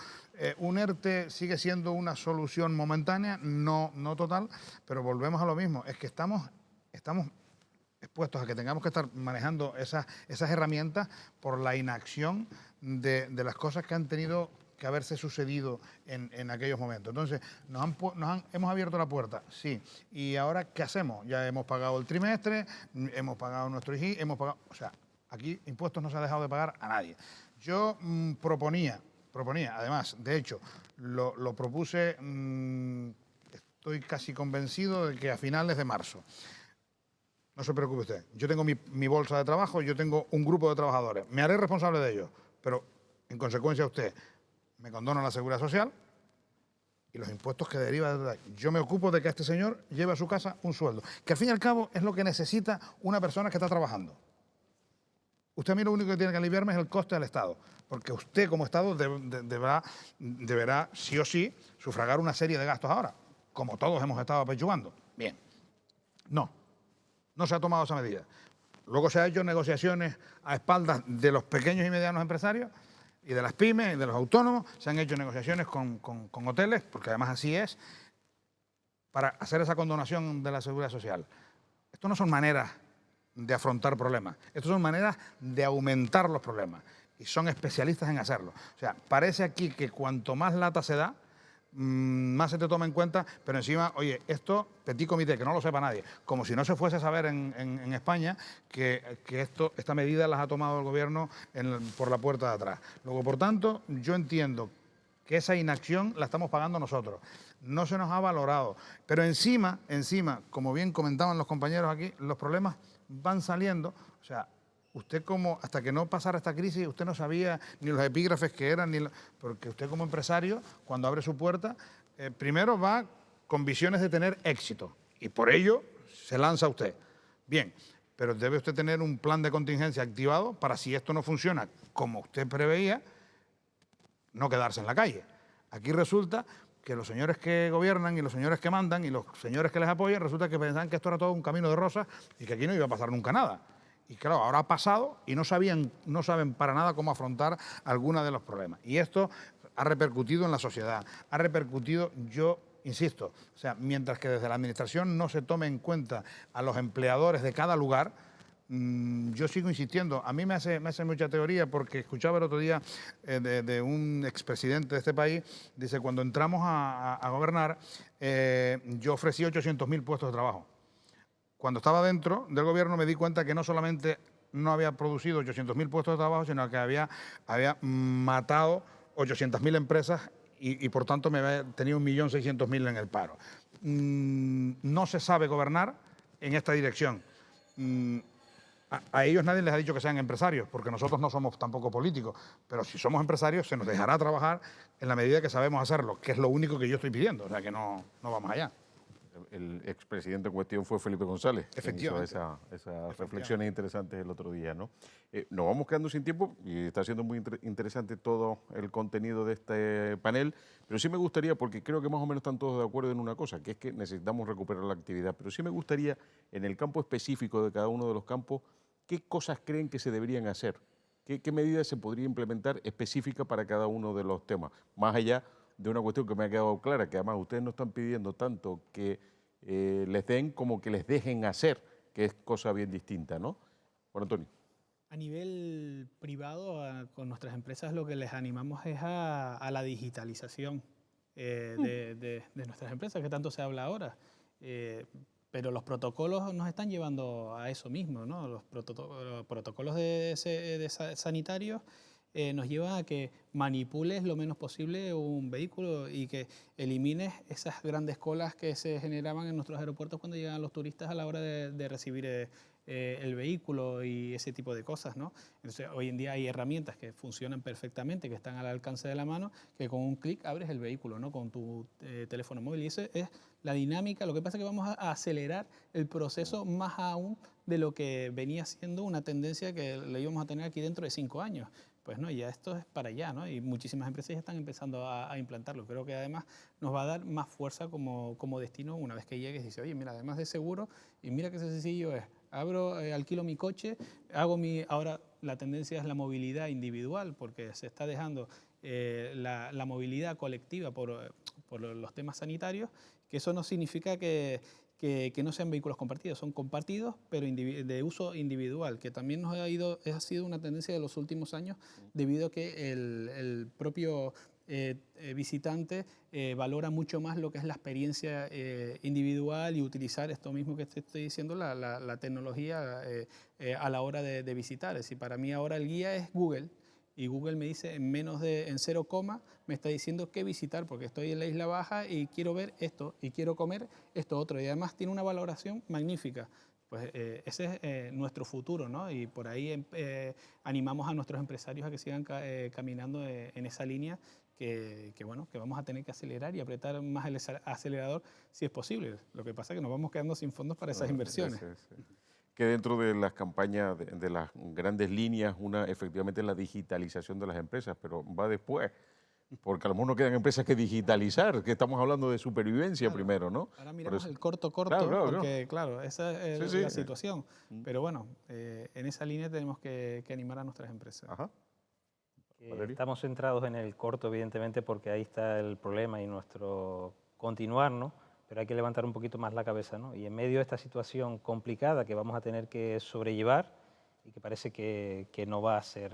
un ERTE sigue siendo una solución momentánea, no total, pero volvemos a lo mismo. Es que estamos expuestos a que tengamos que estar manejando esas herramientas por la inacción de las cosas que han tenido que haberse sucedido en aquellos momentos. Entonces, hemos abierto la puerta, sí. ¿Y ahora qué hacemos? Ya hemos pagado el trimestre, hemos pagado nuestro IGI, hemos pagado... O sea, aquí impuestos no se ha dejado de pagar a nadie. Yo proponía, además, de hecho, lo propuse, estoy casi convencido de que a finales de marzo. No se preocupe usted, yo tengo mi bolsa de trabajo, yo tengo un grupo de trabajadores, me haré responsable de ellos, pero en consecuencia usted me condona la seguridad social y los impuestos que derivan de... Yo me ocupo de que este señor lleve a su casa un sueldo, que al fin y al cabo es lo que necesita una persona que está trabajando. Usted a mí lo único que tiene que aliviarme es el coste del Estado, porque usted como Estado deberá sí o sí sufragar una serie de gastos ahora, como todos hemos estado apechugando. Bien, no se ha tomado esa medida. Luego se ha hecho negociaciones a espaldas de los pequeños y medianos empresarios y de las pymes y de los autónomos, se han hecho negociaciones con hoteles, porque además así es, para hacer esa condonación de la seguridad social. Esto no son maneras de afrontar problemas, esto son maneras de aumentar los problemas y son especialistas en hacerlo. O sea, parece aquí que cuanto más lata se da, más se te toma en cuenta, pero encima, oye, esto, petit comité, que no lo sepa nadie, como si no se fuese a saber en España que esta medida las ha tomado el gobierno por la puerta de atrás. Luego, por tanto, yo entiendo que esa inacción la estamos pagando nosotros. No se nos ha valorado, pero encima, como bien comentaban los compañeros aquí, los problemas van saliendo, o sea, usted hasta que no pasara esta crisis, usted no sabía ni los epígrafes que eran, porque usted como empresario, cuando abre su puerta, primero va con visiones de tener éxito y por ello se lanza usted. Bien, pero debe usted tener un plan de contingencia activado para si esto no funciona como usted preveía, no quedarse en la calle. Aquí resulta que los señores que gobiernan y los señores que mandan y los señores que les apoyan, resulta que pensaban que esto era todo un camino de rosas y que aquí no iba a pasar nunca nada. Y claro, ahora ha pasado y no saben para nada cómo afrontar alguno de los problemas. Y esto ha repercutido en la sociedad, ha repercutido, yo insisto, o sea, mientras que desde la administración no se tome en cuenta a los empleadores de cada lugar, yo sigo insistiendo. A mí me hace mucha teoría porque escuchaba el otro día de un expresidente de este país, dice, cuando entramos a gobernar, yo ofrecí 800.000 puestos de trabajo. cuando estaba dentro del gobierno me di cuenta que no solamente no había producido 800.000 puestos de trabajo, sino que había matado 800.000 empresas y por tanto tenía 1.600.000 en el paro. No se sabe gobernar en esta dirección. A ellos nadie les ha dicho que sean empresarios, porque nosotros no somos tampoco políticos, pero si somos empresarios se nos dejará trabajar en la medida que sabemos hacerlo, que es lo único que yo estoy pidiendo, o sea que no vamos allá. El expresidente en cuestión fue Felipe González. Efectivamente. Esas reflexiones interesantes el otro día, ¿no? Nos vamos quedando sin tiempo y está siendo muy interesante todo el contenido de este panel, pero sí me gustaría, porque creo que más o menos están todos de acuerdo en una cosa, que es que necesitamos recuperar la actividad, pero sí me gustaría, en el campo específico de cada uno de los campos, ¿qué cosas creen que se deberían hacer? ¿Qué medidas se podría implementar específicas para cada uno de los temas? Más allá de una cuestión que me ha quedado clara, que además ustedes no están pidiendo tanto que les den como que les dejen hacer, que es cosa bien distinta, ¿no? Bueno, Antonio. A nivel privado, con nuestras empresas lo que les animamos es a la digitalización de nuestras empresas, que tanto se habla ahora. Pero los protocolos nos están llevando a eso mismo, ¿no? Los protocolos sanitarios nos llevan a que manipules lo menos posible un vehículo y que elimines esas grandes colas que se generaban en nuestros aeropuertos cuando llegaban los turistas a la hora de recibir el vehículo y ese tipo de cosas, ¿no? Entonces, hoy en día hay herramientas que funcionan perfectamente, que están al alcance de la mano, que con un clic abres el vehículo, ¿no? Con tu teléfono móvil. Y esa es la dinámica. Lo que pasa es que vamos a acelerar el proceso más aún de lo que venía siendo una tendencia que le íbamos a tener aquí dentro de 5 años. Pues no, ya esto es para allá, ¿no? Y muchísimas empresas ya están empezando a implantarlo. Creo que además nos va a dar más fuerza como destino una vez que llegues y dices, oye, mira, además de seguro, y mira qué sencillo es, alquilo mi coche, ahora la tendencia es la movilidad individual, porque se está dejando la movilidad colectiva por los temas sanitarios, que eso no significa que no sean vehículos compartidos, son compartidos pero de uso individual, que también ha sido una tendencia de los últimos años debido a que el propio visitante valora mucho más lo que es la experiencia individual y utilizar esto mismo que te estoy diciendo, la tecnología a la hora de visitar. Es decir, para mí ahora el guía es Google. Y Google me dice en 0, me está diciendo qué visitar porque estoy en la Isla Baja y quiero ver esto y quiero comer esto otro. Y además tiene una valoración magnífica. Pues ese es nuestro futuro, ¿no? Y por ahí animamos a nuestros empresarios a que sigan caminando en esa línea que vamos a tener que acelerar y apretar más el acelerador si es posible. Lo que pasa es que nos vamos quedando sin fondos para esas inversiones. Sí. Que dentro de las campañas, de las grandes líneas, una efectivamente es la digitalización de las empresas, pero va después, porque a lo mejor no quedan empresas que digitalizar, que estamos hablando de supervivencia primero, ¿no? Ahora miramos el corto, claro, porque claro, esa es la situación. Pero bueno, en esa línea tenemos que animar a nuestras empresas. Ajá. Estamos centrados en el corto, evidentemente, porque ahí está el problema y nuestro continuar, ¿no? Pero hay que levantar un poquito más la cabeza, ¿no? Y en medio de esta situación complicada que vamos a tener que sobrellevar y que parece que no va a ser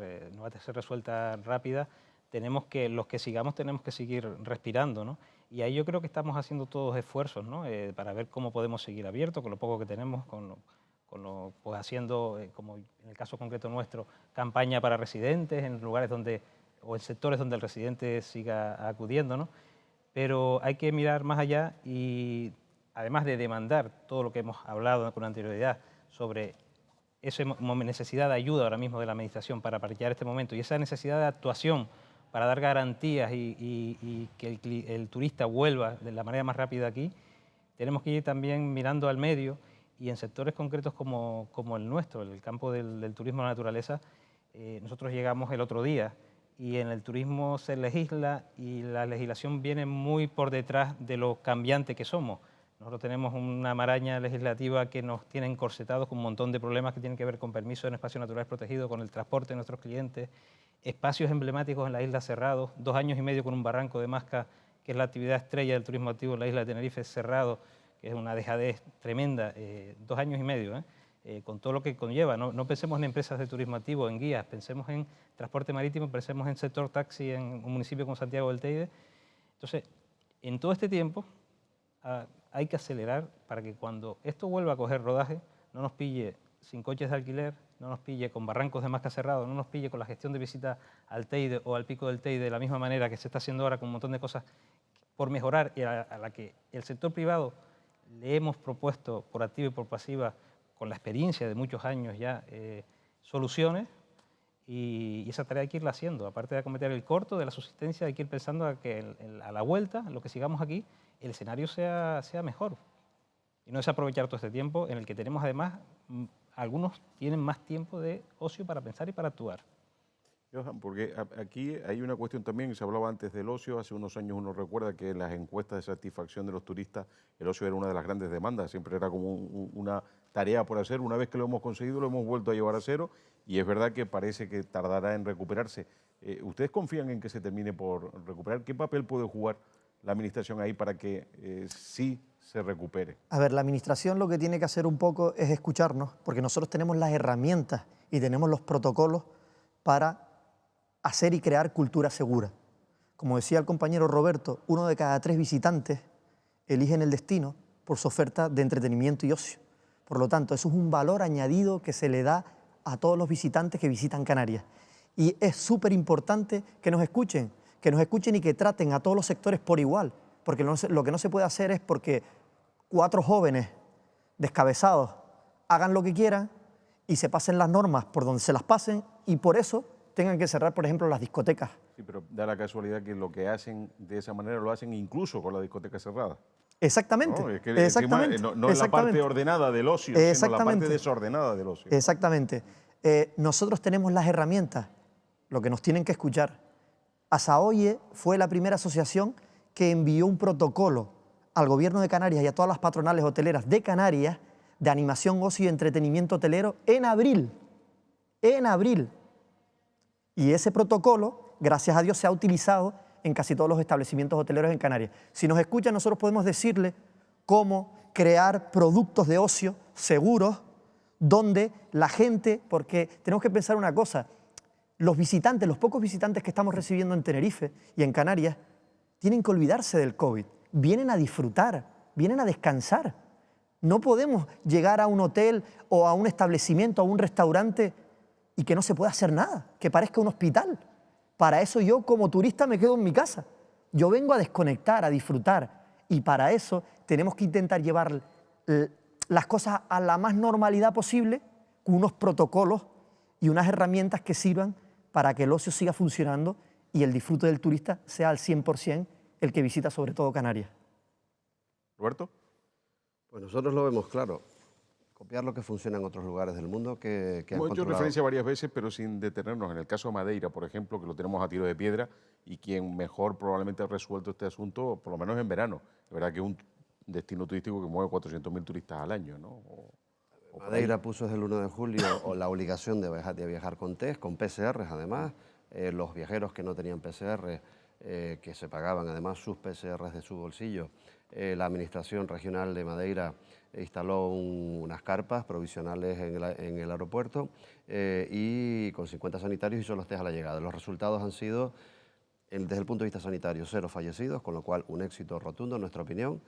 resuelta rápida, los que sigamos tenemos que seguir respirando, ¿no? Y ahí yo creo que estamos haciendo todos esfuerzos, ¿no? Para ver cómo podemos seguir abiertos con lo poco que tenemos, pues haciendo, como en el caso concreto nuestro, campaña para residentes en lugares o en sectores donde el residente siga acudiendo, ¿no? Pero hay que mirar más allá y, además de demandar todo lo que hemos hablado con anterioridad sobre esa necesidad de ayuda ahora mismo de la Administración para paliar este momento y esa necesidad de actuación para dar garantías y que el turista vuelva de la manera más rápida aquí, tenemos que ir también mirando al medio y en sectores concretos como el nuestro, el campo del turismo de la naturaleza. Nosotros llegamos el otro día y en el turismo se legisla y la legislación viene muy por detrás de lo cambiante que somos. Nosotros tenemos una maraña legislativa que nos tiene encorsetados con un montón de problemas que tienen que ver con permisos en espacios naturales protegidos, con el transporte de nuestros clientes, espacios emblemáticos en la isla cerrados, 2 años y medio con un barranco de Masca, que es la actividad estrella del turismo activo en la isla de Tenerife, cerrado, que es una dejadez tremenda, 2 años y medio, con todo lo que conlleva. No pensemos en empresas de turismo activo, en guías, pensemos en transporte marítimo, pensemos en sector taxi en un municipio como Santiago del Teide. Entonces, en todo este tiempo, hay que acelerar para que cuando esto vuelva a coger rodaje, no nos pille sin coches de alquiler, no nos pille con barrancos de máscara cerrado, no nos pille con la gestión de visita al Teide o al Pico del Teide de la misma manera que se está haciendo ahora con un montón de cosas por mejorar y a la que el sector privado le hemos propuesto por activa y por pasiva, con la experiencia de muchos años ya, soluciones, y esa tarea hay que irla haciendo. Aparte de acometer el corto de la subsistencia, hay que ir pensando a que a la vuelta, en lo que sigamos aquí, el escenario sea mejor. Y no es aprovechar todo este tiempo en el que tenemos además, algunos tienen más tiempo de ocio para pensar y para actuar. Johan, porque aquí hay una cuestión también, se hablaba antes del ocio, hace unos años uno recuerda que en las encuestas de satisfacción de los turistas el ocio era una de las grandes demandas, siempre era como una tarea por hacer, una vez que lo hemos conseguido lo hemos vuelto a llevar a cero y es verdad que parece que tardará en recuperarse. ¿Ustedes confían en que se termine por recuperar? ¿Qué papel puede jugar la administración ahí para que sí se recupere? A ver, la administración lo que tiene que hacer un poco es escucharnos, porque nosotros tenemos las herramientas y tenemos los protocolos para hacer y crear cultura segura. Como decía el compañero Roberto, 1 de cada 3 visitantes eligen el destino por su oferta de entretenimiento y ocio. Por lo tanto, eso es un valor añadido que se le da a todos los visitantes que visitan Canarias. Y es súper importante que nos escuchen y que traten a todos los sectores por igual, porque lo que no se puede hacer es porque 4 jóvenes descabezados hagan lo que quieran y se pasen las normas por donde se las pasen y por eso tengan que cerrar, por ejemplo, las discotecas. Sí, pero da la casualidad que lo que hacen de esa manera lo hacen incluso con la discoteca cerrada. Exactamente. No, es que exactamente. encima, no es la parte ordenada del ocio, sino la parte desordenada del ocio. Exactamente. Nosotros tenemos las herramientas, lo que nos tienen que escuchar. Asaoye fue la primera asociación que envió un protocolo al Gobierno de Canarias y a todas las patronales hoteleras de Canarias de animación, ocio y entretenimiento hotelero en abril. En abril. Y ese protocolo, gracias a Dios, se ha utilizado en casi todos los establecimientos hoteleros en Canarias. Si nos escuchan, nosotros podemos decirle cómo crear productos de ocio seguros, donde la gente, porque tenemos que pensar una cosa, los visitantes, los pocos visitantes que estamos recibiendo en Tenerife y en Canarias, tienen que olvidarse del COVID. Vienen a disfrutar, vienen a descansar. No podemos llegar a un hotel o a un establecimiento, a un restaurante y que no se pueda hacer nada, que parezca un hospital. Para eso yo como turista me quedo en mi casa. Yo vengo a desconectar, a disfrutar y para eso tenemos que intentar llevar las cosas a la más normalidad posible con unos protocolos y unas herramientas que sirvan para que el ocio siga funcionando y el disfrute del turista sea al 100% el que visita sobre todo Canarias. ¿Roberto? Pues nosotros lo vemos claro. Copiar lo que funciona en otros lugares del mundo que han Hemos hecho controlado. referencia varias veces, pero sin detenernos. En el caso de Madeira, por ejemplo, que lo tenemos a tiro de piedra y quien mejor probablemente ha resuelto este asunto, por lo menos en verano. Es verdad que es un destino turístico que mueve 400.000 turistas al año, ¿no? Madeira puso desde el 1 de julio la obligación de viajar con test, con PCRs además. Los viajeros que no tenían PCR, que se pagaban además sus PCRs de su bolsillo, la Administración Regional de Madeira instaló unas carpas provisionales en el aeropuerto y con 50 sanitarios hizo los test a la llegada. Los resultados han sido, desde el punto de vista sanitario, 0 fallecidos, con lo cual un éxito rotundo en nuestra opinión.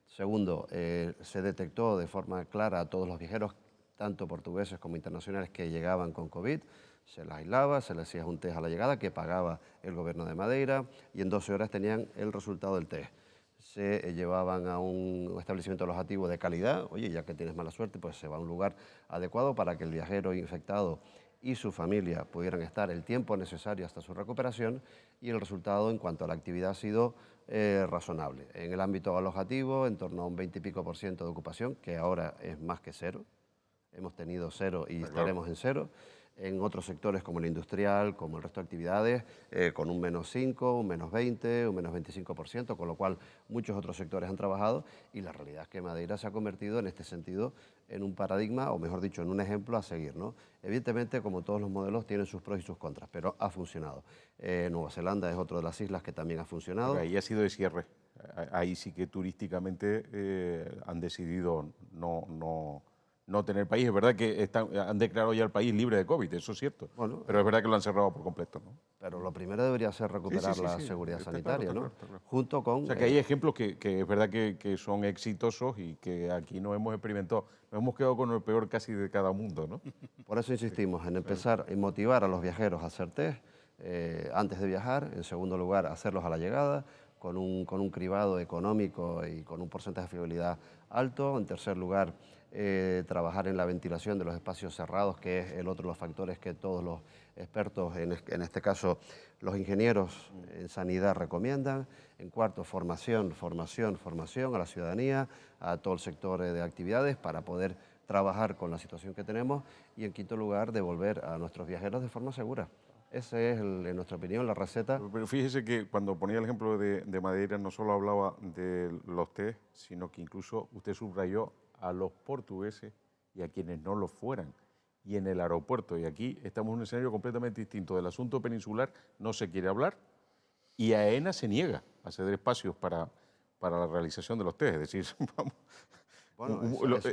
Segundo, se detectó de forma clara a todos los viajeros, tanto portugueses como internacionales, que llegaban con COVID. Se les aislaba, se les hacía un test a la llegada que pagaba el Gobierno de Madeira y en 12 horas tenían el resultado del test. Se llevaban a un establecimiento alojativo de calidad. Oye, ya que tienes mala suerte, pues se va a un lugar adecuado para que el viajero infectado y su familia pudieran estar el tiempo necesario hasta su recuperación y el resultado en cuanto a la actividad ha sido razonable. En el ámbito alojativo, en torno a un 20 y pico % de ocupación, que ahora es más que 0. Hemos tenido 0 y estaremos en 0. En otros sectores como el industrial, como el resto de actividades, con un -5, un -20, un -25%, con lo cual muchos otros sectores han trabajado y la realidad es que Madeira se ha convertido en este sentido en un paradigma, o mejor dicho, en un ejemplo a seguir, ¿no? Evidentemente, como todos los modelos, tienen sus pros y sus contras, pero ha funcionado. Nueva Zelanda es otra de las islas que también ha funcionado. Pero ahí ha sido de cierre. Ahí sí que turísticamente han decidido no no tener país. Es verdad que han declarado ya el país libre de COVID, eso es cierto, Bueno, pero es verdad que lo han cerrado por completo, ¿no? pero lo primero debería ser recuperar la seguridad Está sanitaria, claro, ¿no? está claro. Junto con... O sea, que hay ejemplos que es verdad que son exitosos y que aquí no hemos experimentado. Nos hemos quedado con lo peor casi de cada mundo, ¿no? Por eso insistimos en empezar y motivar a los viajeros a hacer test antes de viajar. En segundo lugar, hacerlos a la llegada con un cribado económico y con un porcentaje de fiabilidad alto. En tercer lugar, trabajar en la ventilación de los espacios cerrados, que es el otro de los factores que todos los expertos, en este caso los ingenieros en sanidad, recomiendan. En cuarto, formación a la ciudadanía, a todo el sector de actividades para poder trabajar con la situación que tenemos. Y en quinto lugar, devolver a nuestros viajeros de forma segura. Esa es, en nuestra opinión, la receta. Pero fíjese que cuando ponía el ejemplo de Madeira no solo hablaba de los test, sino que incluso usted subrayó a los portugueses y a quienes no lo fueran. Y en el aeropuerto, y aquí estamos en un escenario completamente distinto. Del asunto peninsular no se quiere hablar y AENA se niega a ceder espacios para la realización de los test. Es decir, vamos, Bueno,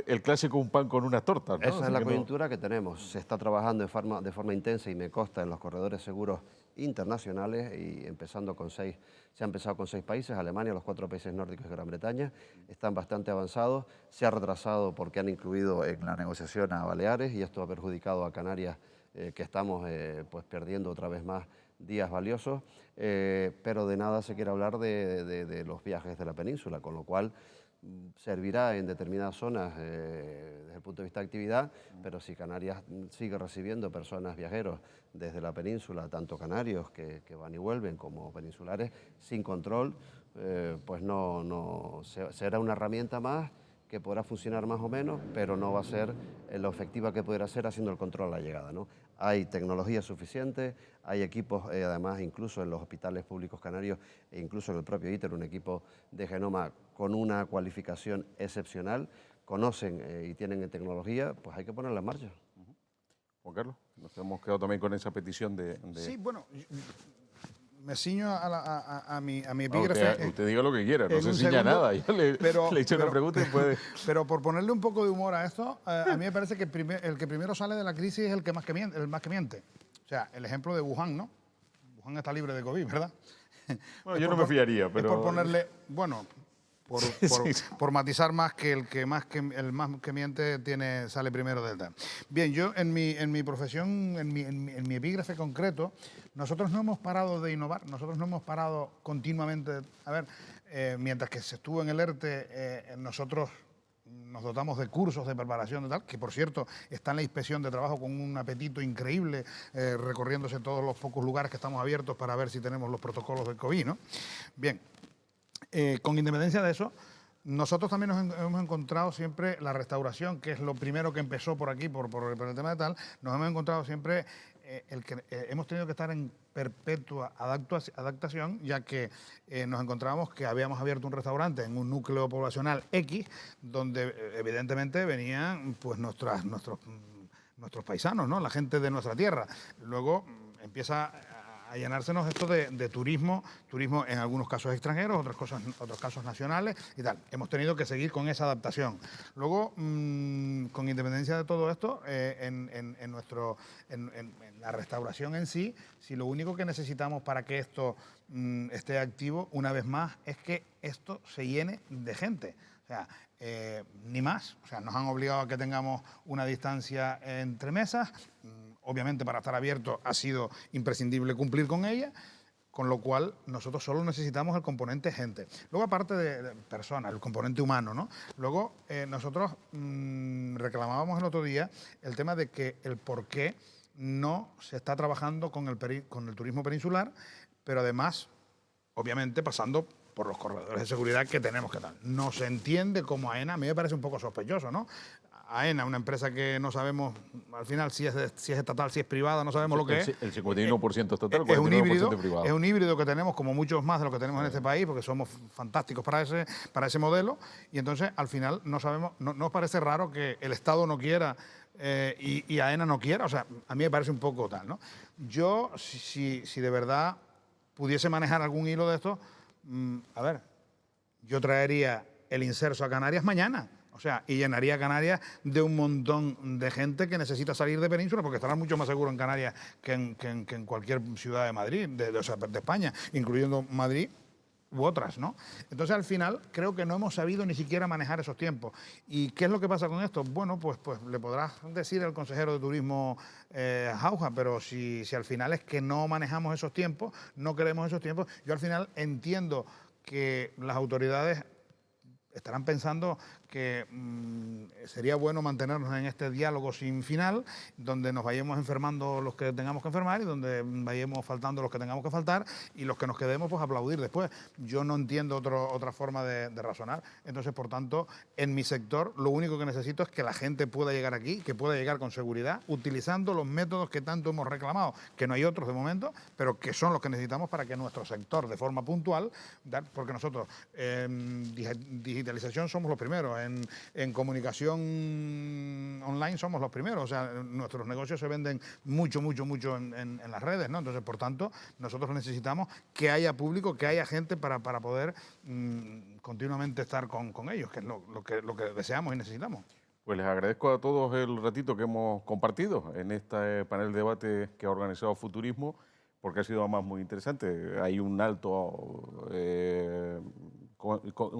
el clásico un pan con unas tortas, ¿no? Esa es Así la que coyuntura que tenemos. Se está trabajando de forma intensa y me consta en los corredores seguros internacionales y se ha empezado con 6 países, Alemania, los 4 países nórdicos y Gran Bretaña, están bastante avanzados. Se ha retrasado porque han incluido en la negociación a Baleares y esto ha perjudicado a Canarias, que estamos pues perdiendo otra vez más días valiosos, pero de nada se quiere hablar de los viajes de la península, con lo cual servirá en determinadas zonas desde el punto de vista de actividad, pero si Canarias sigue recibiendo personas viajeros desde la península, tanto canarios que van y vuelven como peninsulares, sin control, pues será una herramienta más que podrá funcionar más o menos, pero no va a ser lo efectiva que pudiera ser haciendo el control a la llegada, ¿no? Hay tecnología suficiente, hay equipos, además, incluso en los hospitales públicos canarios e incluso en el propio ITER, un equipo de genoma con una cualificación excepcional, conocen y tienen tecnología, pues hay que ponerla en marcha. Juan Carlos, nos hemos quedado también con esa petición de... Sí, bueno, me ciño a mi epígrafe. Usted diga lo que quiera, no se ciña nada. Yo le he hecho una pregunta y puede... Pero por ponerle un poco de humor a esto, a mí me parece que el que primero sale de la crisis es el más que miente. O sea, el ejemplo de Wuhan, ¿no? Wuhan está libre de COVID, ¿verdad? Bueno, yo no me fiaría, pero... Es por ponerle... Bueno, por matizar más que el más que miente sale primero del tema. Bien, yo en mi profesión, en mi epígrafe concreto, nosotros no hemos parado de innovar, nosotros no hemos parado continuamente. A ver, mientras que se estuvo en el ERTE, nosotros nos dotamos de cursos de preparación de tal, que por cierto está en la inspección de trabajo con un apetito increíble, recorriéndose todos los pocos lugares que estamos abiertos para ver si tenemos los protocolos del COVID, ¿no? Bien. Con independencia de eso, nosotros también nos hemos encontrado siempre la restauración, que es lo primero que empezó por aquí, por el tema de tal, nos hemos encontrado siempre hemos tenido que estar en perpetua adaptación, ya que nos encontrábamos que habíamos abierto un restaurante en un núcleo poblacional X, donde evidentemente venían pues nuestros paisanos, ¿no? La gente de nuestra tierra. Luego empieza a llenársenos esto de turismo en algunos casos extranjeros, otros casos nacionales y tal. Hemos tenido que seguir con esa adaptación. Luego, con independencia de todo esto, en la restauración en sí, si lo único que necesitamos para que esto esté activo, una vez más, es que esto se llene de gente. O sea, ni más. O sea, nos han obligado a que tengamos una distancia entre mesas. Obviamente, para estar abierto ha sido imprescindible cumplir con ella, con lo cual nosotros solo necesitamos el componente gente. Luego, aparte de personas, el componente humano, ¿no? Luego, nosotros reclamábamos el otro día el tema de que el por qué no se está trabajando con el turismo peninsular, pero además, obviamente, pasando por los corredores de seguridad que tenemos que dar. No se entiende cómo AENA, a mí me parece un poco sospechoso, ¿no? AENA, una empresa que no sabemos al final si es estatal, si es privada, no sabemos lo que es. El 51% estatal, el 49% privado. Es un híbrido que tenemos como muchos más de lo que tenemos en este país, porque somos fantásticos para ese modelo, y entonces al final no sabemos, no nos parece raro que el Estado no quiera y AENA no quiera. O sea, a mí me parece un poco tal, ¿no? Yo, si de verdad pudiese manejar algún hilo de esto, a ver, yo traería el inserso a Canarias mañana. O sea, y llenaría Canarias de un montón de gente que necesita salir de península, porque estará mucho más seguro en Canarias que en cualquier ciudad de Madrid, o sea, de España, incluyendo Madrid u otras, ¿no? Entonces, al final, creo que no hemos sabido ni siquiera manejar esos tiempos. ¿Y qué es lo que pasa con esto? Bueno, pues le podrás decir al consejero de Turismo Jauja, pero si al final es que no manejamos esos tiempos, no queremos esos tiempos, yo al final entiendo que las autoridades estarán pensando que sería bueno mantenernos en este diálogo sin final, donde nos vayamos enfermando los que tengamos que enfermar y donde vayamos faltando los que tengamos que faltar, y los que nos quedemos, pues aplaudir después. Yo no entiendo otra forma de razonar. Entonces, por tanto, en mi sector, lo único que necesito es que la gente pueda llegar aquí, que pueda llegar con seguridad, utilizando los métodos que tanto hemos reclamado, que no hay otros de momento, pero que son los que necesitamos para que nuestro sector, de forma puntual, porque nosotros en digitalización somos los primeros, en comunicación online somos los primeros, o sea, nuestros negocios se venden mucho en las redes, ¿no? Entonces, por tanto, nosotros necesitamos que haya público, que haya gente para poder continuamente estar con ellos, que es lo que deseamos y necesitamos. Pues les agradezco a todos el ratito que hemos compartido en este panel de debate que ha organizado Futurismo, porque ha sido además muy interesante. Hay una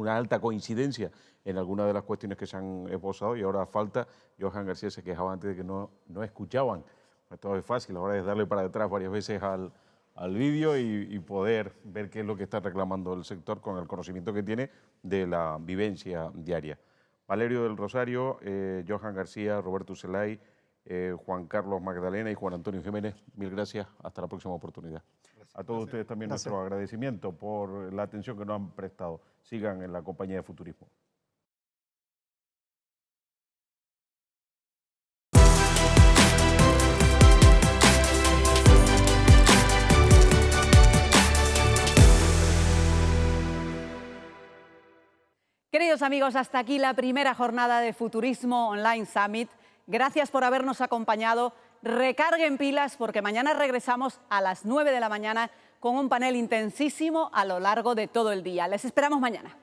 alta coincidencia en algunas de las cuestiones que se han esbozado, y ahora falta. Johan García se quejaba antes de que no escuchaban. Esto es fácil, ahora es darle para detrás varias veces al vídeo y poder ver qué es lo que está reclamando el sector con el conocimiento que tiene de la vivencia diaria. Valerio del Rosario, Johan García, Roberto Celay, Juan Carlos Magdalena y Juan Antonio Jiménez, mil gracias. Hasta la próxima oportunidad. A todos ustedes también nuestro agradecimiento por la atención que nos han prestado. Sigan en la compañía de Futurismo. Queridos amigos, hasta aquí la primera jornada de Futurismo Online Summit. Gracias por habernos acompañado. Recarguen pilas porque mañana regresamos a las 9 de la mañana con un panel intensísimo a lo largo de todo el día. Les esperamos mañana.